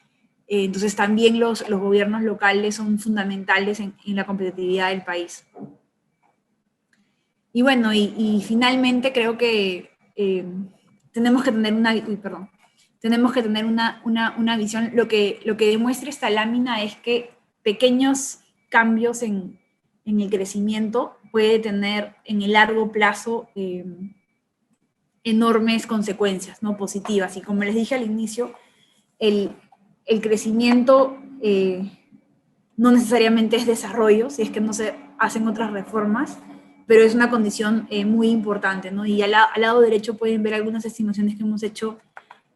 Entonces también los gobiernos locales son fundamentales en la competitividad del país. Y bueno, y finalmente creo que tenemos que tener una visión. Lo que demuestra esta lámina es que pequeños cambios en el crecimiento puede tener en el largo plazo enormes consecuencias, ¿no? Positivas. Y como les dije al inicio, el crecimiento no necesariamente es desarrollo, si es que no se hacen otras reformas, pero es una condición muy importante, ¿no? Y al lado derecho pueden ver algunas estimaciones que hemos hecho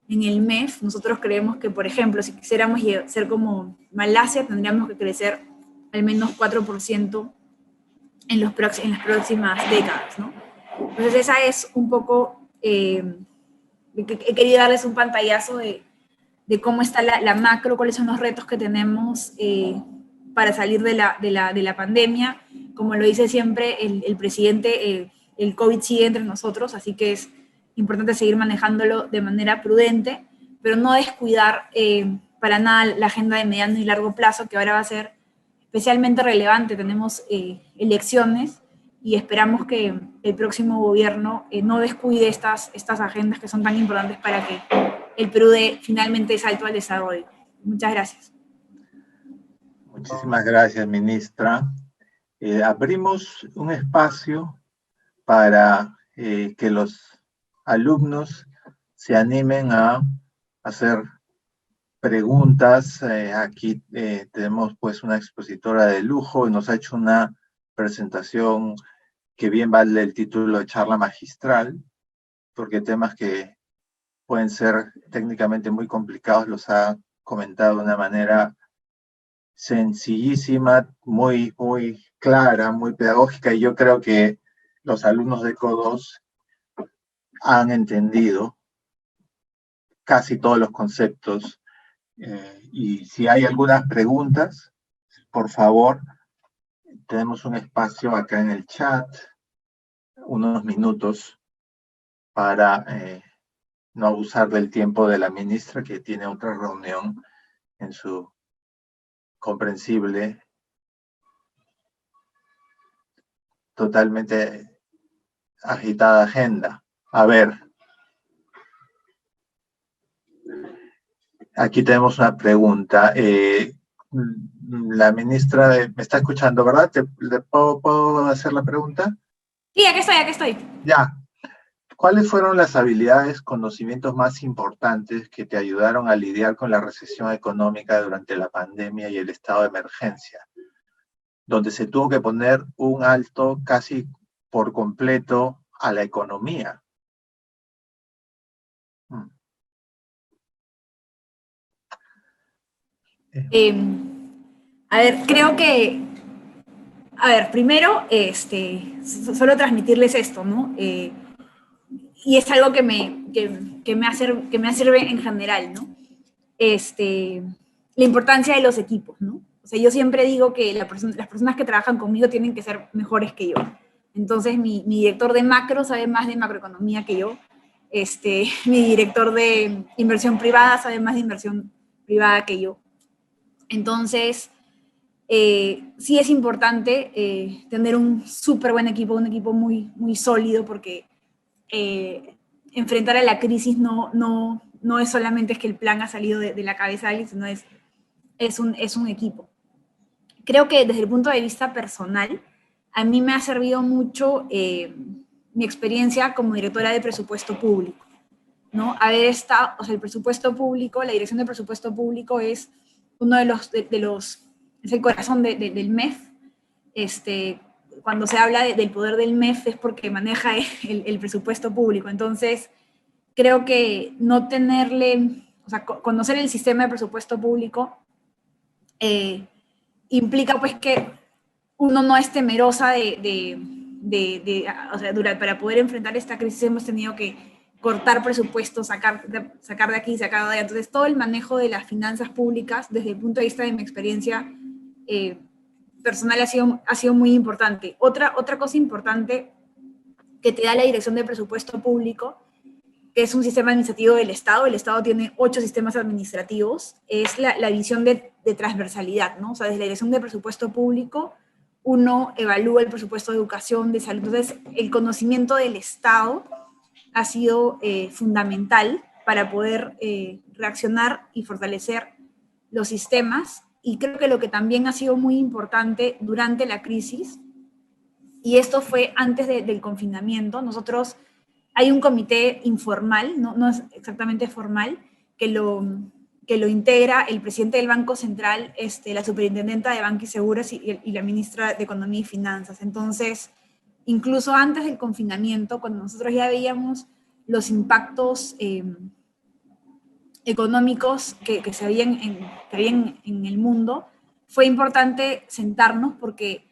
en el MEF. Nosotros creemos que, por ejemplo, si quisiéramos ser como Malasia, tendríamos que crecer al menos 4% en las próximas décadas, ¿no? Entonces esa es un poco, he querido darles un pantallazo de cómo está la macro, cuáles son los retos que tenemos para salir de la pandemia. Como lo dice siempre el presidente, el COVID sigue entre nosotros, así que es importante seguir manejándolo de manera prudente, pero no descuidar para nada la agenda de mediano y largo plazo, que ahora va a ser especialmente relevante. Tenemos elecciones y esperamos que el próximo gobierno no descuide estas agendas que son tan importantes para que el Perú dé finalmente salto al desarrollo. Muchas gracias. Muchísimas gracias, ministra. Abrimos un espacio para que los alumnos se animen a hacer preguntas. Aquí tenemos pues una expositora de lujo y nos ha hecho una presentación que bien vale el título de charla magistral, porque temas que pueden ser técnicamente muy complicados los ha comentado de una manera sencillísima, muy clara, muy pedagógica, y yo creo que los alumnos de CO2 han entendido casi todos los conceptos. Y si hay algunas preguntas, por favor, tenemos un espacio acá en el chat, unos minutos para no abusar del tiempo de la ministra, que tiene otra reunión en su comprensible, totalmente agitada agenda. A ver, aquí tenemos una pregunta. La ministra me está escuchando, ¿verdad? ¿Puedo hacer la pregunta? Sí, aquí estoy. Ya. ¿Cuáles fueron las habilidades, conocimientos más importantes que te ayudaron a lidiar con la recesión económica durante la pandemia y el estado de emergencia, donde se tuvo que poner un alto casi por completo a la economía? A ver, creo que, primero, solo transmitirles esto, ¿no? Y es algo que me sirve en general, ¿no? La importancia de los equipos, ¿no? O sea, yo siempre digo que las personas que trabajan conmigo tienen que ser mejores que yo. Entonces, mi director de macro sabe más de macroeconomía que yo. Mi director de inversión privada sabe más de inversión privada que yo. Entonces, sí es importante tener un súper buen equipo, un equipo muy, muy sólido, porque enfrentar a la crisis no es solamente que el plan ha salido de la cabeza de alguien, sino es un equipo. Creo que desde el punto de vista personal, a mí me ha servido mucho mi experiencia como directora de presupuesto público, ¿no? Haber estado, o sea, el presupuesto público, la dirección de presupuesto público es uno de los es el corazón del MEF. Cuando se habla del poder del MEF es porque maneja el presupuesto público. Entonces, creo que no tenerle, o sea, conocer el sistema de presupuesto público implica pues que uno no es temerosa o sea, para poder enfrentar esta crisis hemos tenido que cortar presupuestos, sacar de aquí, sacar de allá. Entonces, todo el manejo de las finanzas públicas, desde el punto de vista de mi experiencia personal, ha sido muy importante. Otra cosa importante que te da la Dirección de Presupuesto Público, que es un sistema administrativo del Estado. El Estado tiene 8 sistemas administrativos, es la visión de transversalidad, ¿no? O sea, desde la Dirección de Presupuesto Público, uno evalúa el presupuesto de educación, de salud. Entonces, el conocimiento del Estado ha sido fundamental para poder reaccionar y fortalecer los sistemas. Y creo que lo que también ha sido muy importante durante la crisis, y esto fue antes del confinamiento, hay un comité informal, no es exactamente formal, que lo integra el presidente del Banco Central, la superintendenta de Banca y Seguros y la ministra de Economía y Finanzas. Entonces, incluso antes del confinamiento, cuando nosotros ya veíamos los impactos económicos que habían en el mundo, fue importante sentarnos porque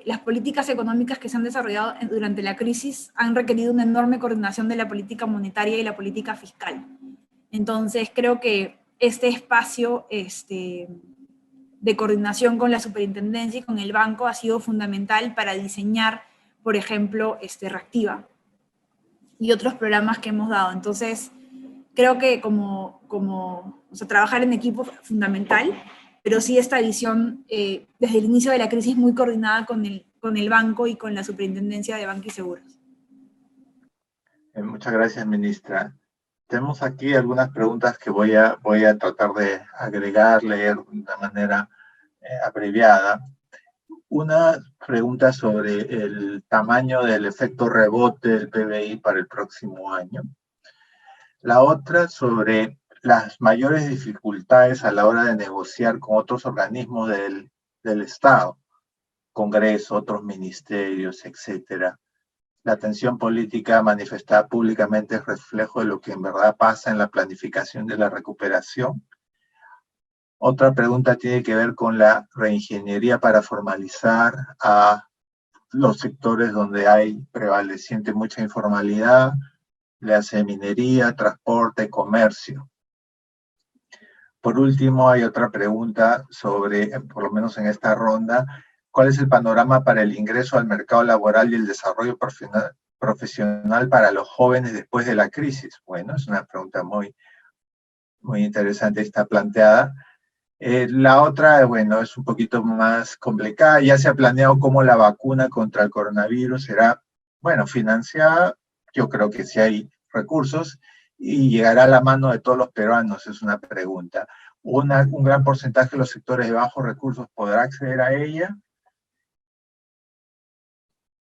las políticas económicas que se han desarrollado durante la crisis han requerido una enorme coordinación de la política monetaria y la política fiscal. Entonces, creo que este espacio de coordinación con la superintendencia y con el banco ha sido fundamental para diseñar, por ejemplo, Reactiva y otros programas que hemos dado. Entonces, creo que o sea, trabajar en equipo es fundamental, pero sí esta visión desde el inicio de la crisis muy coordinada con el banco y con la superintendencia de Banca y Seguros. Muchas gracias, ministra. Tenemos aquí algunas preguntas que voy a tratar de leer de una manera abreviada. Una pregunta sobre el tamaño del efecto rebote del PBI para el próximo año. La otra sobre las mayores dificultades a la hora de negociar con otros organismos del Estado, Congreso, otros ministerios, etcétera. La tensión política manifestada públicamente es reflejo de lo que en verdad pasa en la planificación de la recuperación. Otra pregunta tiene que ver con la reingeniería para formalizar a los sectores donde hay prevaleciente mucha informalidad, le hace minería, transporte, comercio. Por último, hay otra pregunta sobre, por lo menos en esta ronda, ¿cuál es el panorama para el ingreso al mercado laboral y el desarrollo profesional para los jóvenes después de la crisis? Bueno, es una pregunta muy interesante, está planteada. La otra, bueno, es un poquito más complicada. Ya se ha planeado cómo la vacuna contra el coronavirus será, bueno, financiada. Yo creo que sí hay recursos y llegará a la mano de todos los peruanos, es una pregunta. Un gran porcentaje de los sectores de bajos recursos podrá acceder a ella.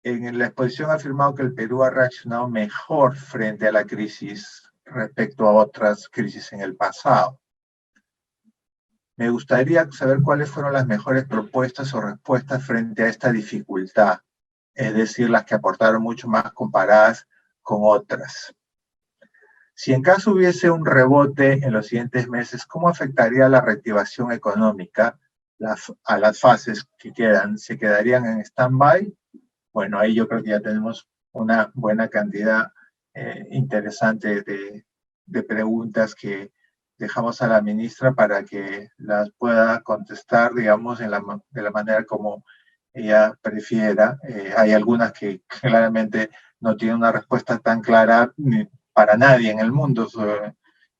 En la exposición ha afirmado que el Perú ha reaccionado mejor frente a la crisis respecto a otras crisis en el pasado. Me gustaría saber cuáles fueron las mejores propuestas o respuestas frente a esta dificultad, es decir, las que aportaron mucho más comparadas con otras. Si en caso hubiese un rebote en los siguientes meses, ¿cómo afectaría la reactivación económica a las fases que quedan? ¿Se quedarían en stand-by? Bueno, ahí yo creo que ya tenemos una buena cantidad interesante de preguntas que dejamos a la ministra para que las pueda contestar, digamos, de la manera como ella prefiera. Hay algunas que claramente no tienen una respuesta tan clara para nadie en el mundo,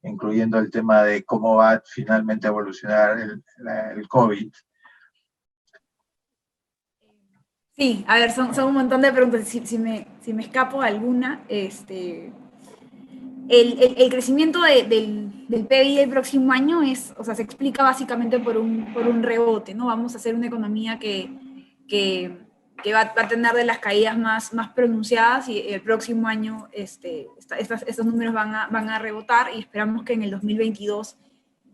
incluyendo el tema de cómo va finalmente a evolucionar el COVID. Sí, a ver, son un montón de preguntas. Si me escapo alguna, el crecimiento del PBI del próximo año o sea, se explica básicamente por un rebote, ¿no? Vamos a hacer una economía que va a tener de las caídas más pronunciadas, y el próximo año estos números van a rebotar, y esperamos que en el 2022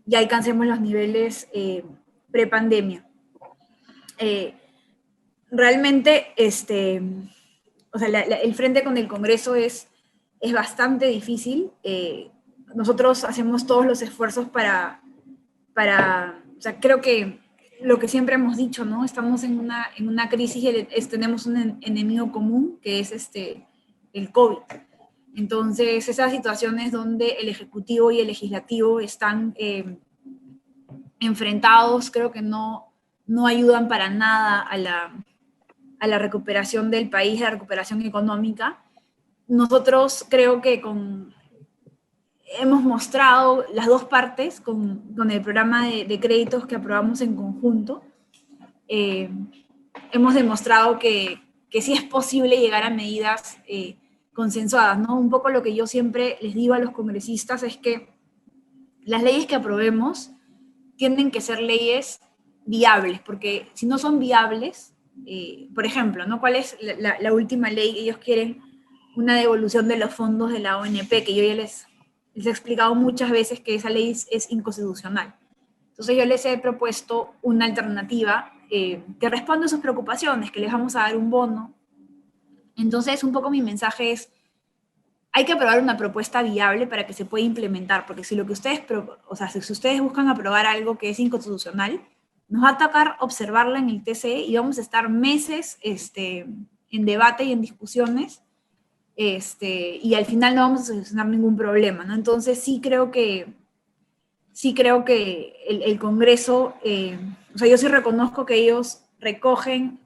ya alcancemos los niveles prepandemia. Realmente, o sea, el frente con el Congreso es bastante difícil. Nosotros hacemos todos los esfuerzos para, o sea, creo que lo que siempre hemos dicho, ¿no? Estamos en una crisis y tenemos un enemigo común, que es el COVID. Entonces, esas situaciones donde el Ejecutivo y el Legislativo están enfrentados, creo que no ayudan para nada a la recuperación del país, a la recuperación económica. Nosotros creo que hemos mostrado las dos partes con el programa de créditos que aprobamos en conjunto. Hemos demostrado que sí es posible llegar a medidas consensuadas, ¿no? Un poco lo que yo siempre les digo a los congresistas es que las leyes que aprobemos tienen que ser leyes viables, porque si no son viables, por ejemplo, ¿no? ¿Cuál es la última ley? Ellos quieren una devolución de los fondos de la ONP, que yo ya les he explicado muchas veces que esa ley es inconstitucional. Entonces yo les he propuesto una alternativa que responde a sus preocupaciones, que les vamos a dar un bono. Entonces, un poco mi mensaje es, hay que aprobar una propuesta viable para que se pueda implementar, porque si lo que ustedes, o sea, si ustedes buscan aprobar algo que es inconstitucional, nos va a tocar observarla en el TCE y vamos a estar meses en debate y en discusiones, y al final no vamos a solucionar ningún problema, ¿no? Entonces sí creo que el Congreso, o sea, yo sí reconozco que ellos recogen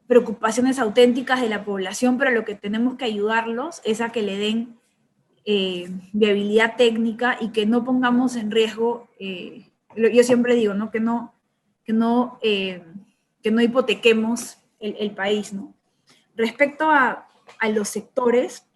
preocupaciones auténticas de la población, pero lo que tenemos que ayudarlos es a que le den viabilidad técnica y que no pongamos en riesgo, yo siempre digo, ¿no? Que no hipotequemos el país, ¿no? Respecto a los sectores,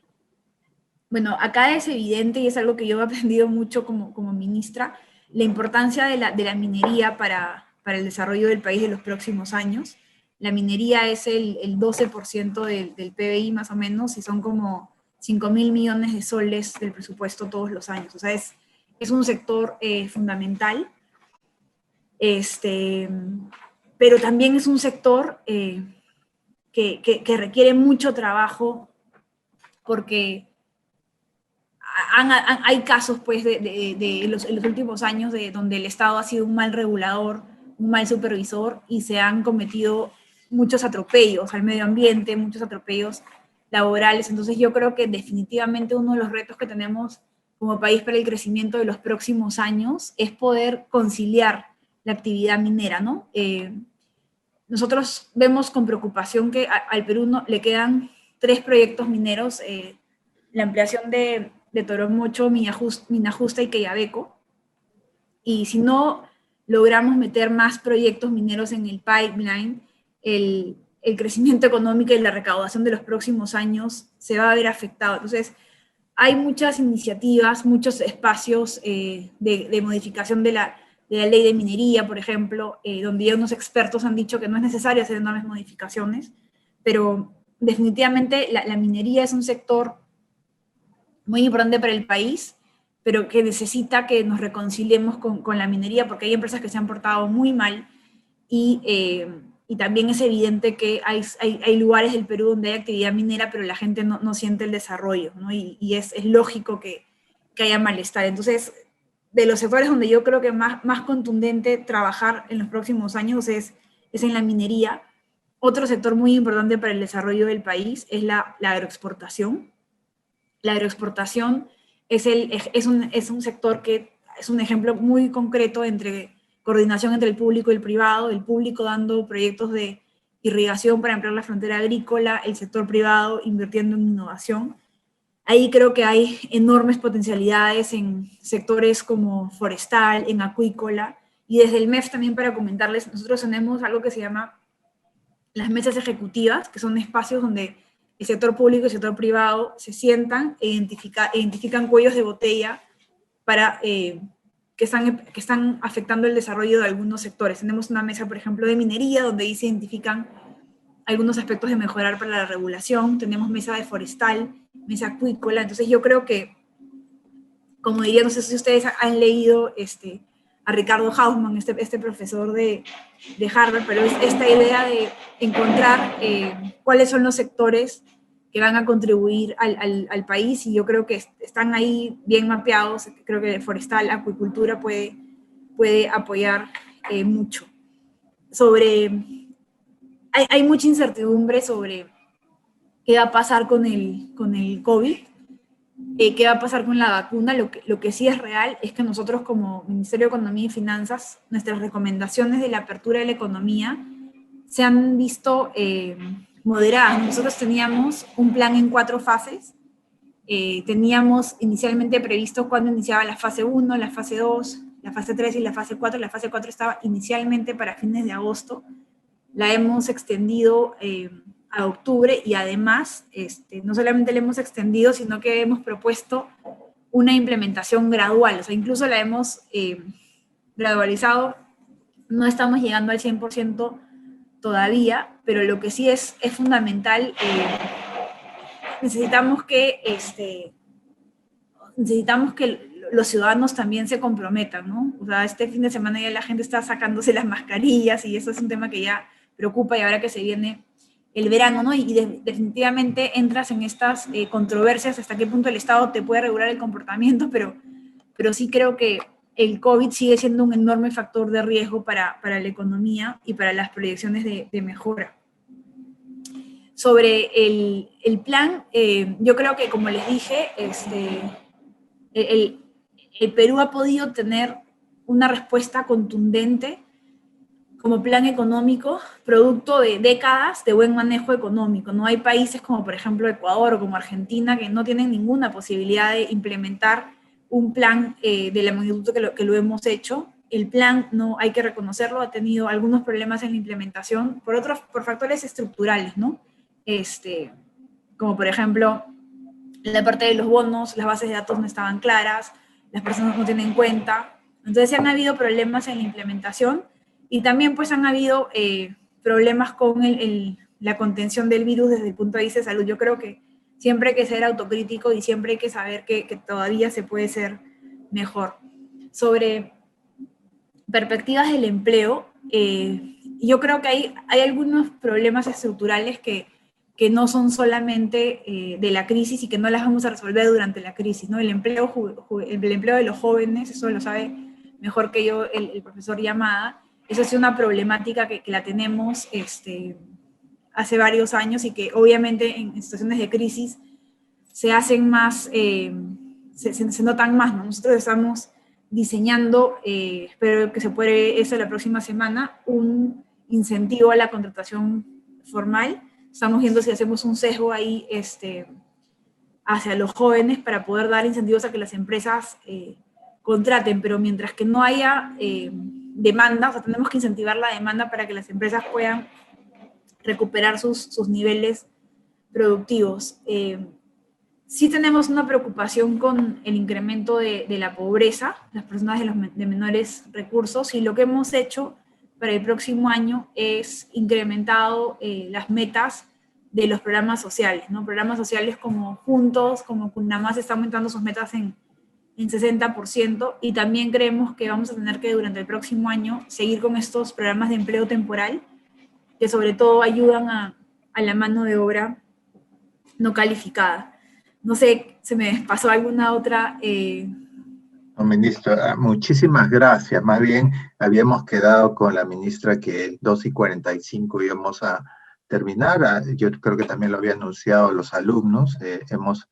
bueno, acá es evidente, y es algo que yo he aprendido mucho como ministra, la importancia de la minería para el desarrollo del país de los próximos años. La minería es el 12% del PBI más o menos, y son como 5.000 millones de soles del presupuesto todos los años. O sea, es un sector fundamental, pero también es un sector que requiere mucho trabajo, porque hay casos pues en los últimos años donde el Estado ha sido un mal regulador, un mal supervisor, y se han cometido muchos atropellos al medio ambiente, muchos atropellos laborales. Entonces yo creo que definitivamente uno de los retos que tenemos como país para el crecimiento de los próximos años es poder conciliar la actividad minera, ¿no? Nosotros vemos con preocupación que al Perú le quedan 3 proyectos mineros, la ampliación de Toromocho, Minajusta y Quellaveco, y si no logramos meter más proyectos mineros en el pipeline, el crecimiento económico y la recaudación de los próximos años se va a ver afectado. Entonces, hay muchas iniciativas, muchos espacios de modificación de la ley de minería, por ejemplo, donde ya unos expertos han dicho que no es necesario hacer enormes modificaciones, pero definitivamente la minería es un sector muy importante para el país, pero que necesita que nos reconciliemos con la minería, porque hay empresas que se han portado muy mal, y también es evidente que hay lugares del Perú donde hay actividad minera, pero la gente no siente el desarrollo, ¿no? Y es lógico que haya malestar. Entonces, de los sectores donde yo creo que más contundente trabajar en los próximos años es en la minería. Otro sector muy importante para el desarrollo del país es la agroexportación. La agroexportación es un sector que es un ejemplo muy concreto entre coordinación entre el público y el privado, el público dando proyectos de irrigación para ampliar la frontera agrícola, el sector privado invirtiendo en innovación. Ahí creo que hay enormes potencialidades en sectores como forestal, en acuícola, y desde el MEF también para comentarles, nosotros tenemos algo que se llama las mesas ejecutivas, que son espacios donde el sector público y el sector privado se sientan e identifican cuellos de botella para, que están afectando el desarrollo de algunos sectores. Tenemos una mesa, por ejemplo, de minería, donde ahí se identifican algunos aspectos de mejorar para la regulación. Tenemos mesa de forestal, mesa acuícola. Entonces yo creo que, como diría, no sé si ustedes han leído a Ricardo Hausmann, este profesor de Harvard, pero es esta idea de encontrar cuáles son los sectores que van a contribuir al país, y yo creo que están ahí bien mapeados. Creo que forestal, acuicultura puede apoyar mucho. Hay mucha incertidumbre sobre qué va a pasar con el COVID, qué va a pasar con la vacuna. Lo que sí es real es que nosotros como Ministerio de Economía y Finanzas, nuestras recomendaciones de la apertura de la economía se han visto moderadas. Nosotros teníamos un plan en 4 fases. Teníamos inicialmente previsto cuándo iniciaba la fase 1, la fase 2, la fase 3 y la fase 4. La fase 4 estaba inicialmente para fines de agosto. La hemos extendido a octubre, y además no solamente la hemos extendido, sino que hemos propuesto una implementación gradual. O sea, incluso la hemos gradualizado. No estamos llegando al 100% todavía, pero lo que sí es fundamental, necesitamos que los ciudadanos también se comprometan, ¿no? O sea, este fin de semana ya la gente está sacándose las mascarillas, y eso es un tema que ya preocupa, y ahora que se viene el verano, ¿no? Y definitivamente entras en estas controversias, hasta qué punto el Estado te puede regular el comportamiento, pero sí creo que el COVID sigue siendo un enorme factor de riesgo para la economía y para las proyecciones de mejora. Sobre el plan, yo creo que, como les dije, el Perú ha podido tener una respuesta contundente como plan económico, producto de décadas de buen manejo económico. No hay países como, por ejemplo, Ecuador o como Argentina, que no tienen ninguna posibilidad de implementar un plan de la magnitud que lo hemos hecho. El plan, no hay que reconocerlo, ha tenido algunos problemas en la implementación por factores estructurales, ¿no? Como por ejemplo, la parte de los bonos, las bases de datos no estaban claras, las personas no tienen cuenta. Entonces han habido problemas en la implementación, y también pues han habido problemas con la contención del virus desde el punto de vista de salud. Yo creo que siempre hay que ser autocrítico y siempre hay que saber que todavía se puede ser mejor. Sobre perspectivas del empleo, yo creo que hay algunos problemas estructurales que no son solamente de la crisis y que no las vamos a resolver durante la crisis, ¿no? El empleo de los jóvenes, eso lo sabe mejor que yo el profesor Yamada. Eso es una problemática que la tenemos hace varios años, y que obviamente en situaciones de crisis se hacen más, se notan más, ¿no? Nosotros estamos diseñando, espero que se puede eso la próxima semana, un incentivo a la contratación formal. Estamos viendo si hacemos un sesgo ahí hacia los jóvenes para poder dar incentivos a que las empresas contraten, pero mientras que no haya demanda, o sea, tenemos que incentivar la demanda para que las empresas puedan recuperar sus niveles productivos. Sí tenemos una preocupación con el incremento de la pobreza, las personas de menores recursos, y lo que hemos hecho para el próximo año es incrementado las metas de los programas sociales, ¿no? Programas sociales como Juntos, como Cunamás, están aumentando sus metas en 60%, y también creemos que vamos a tener que durante el próximo año seguir con estos programas de empleo temporal, que sobre todo ayudan a la mano de obra no calificada. No sé, ¿se me pasó alguna otra? No, ministra, muchísimas gracias. Más bien, habíamos quedado con la ministra que 2:45 íbamos a terminar. Yo creo que también lo había anunciado los alumnos. Hemos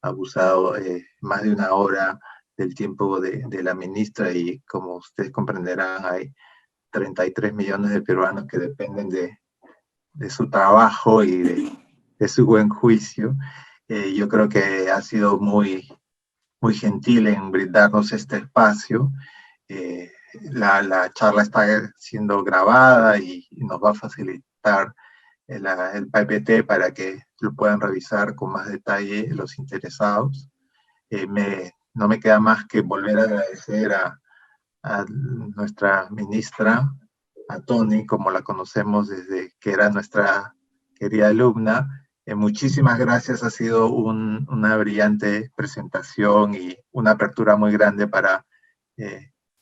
abusado más de una hora del tiempo de la ministra, y como ustedes comprenderán, hay 33 millones de peruanos que dependen de su trabajo y de su buen juicio. Yo creo que ha sido muy gentil en brindarnos este espacio. La charla está siendo grabada y nos va a facilitar el PPT para que lo puedan revisar con más detalle los interesados. No me queda más que volver a agradecer a nuestra ministra, a Toni, como la conocemos desde que era nuestra querida alumna. Muchísimas gracias, ha sido una brillante presentación y una apertura muy grande para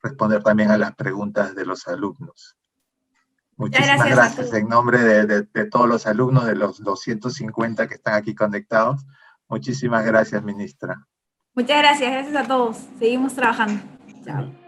responder también a las preguntas de los alumnos. Muchísimas gracias en nombre de todos los alumnos, de los 250 que están aquí conectados. Muchísimas gracias, ministra. Muchas gracias, gracias a todos. Seguimos trabajando. Chao.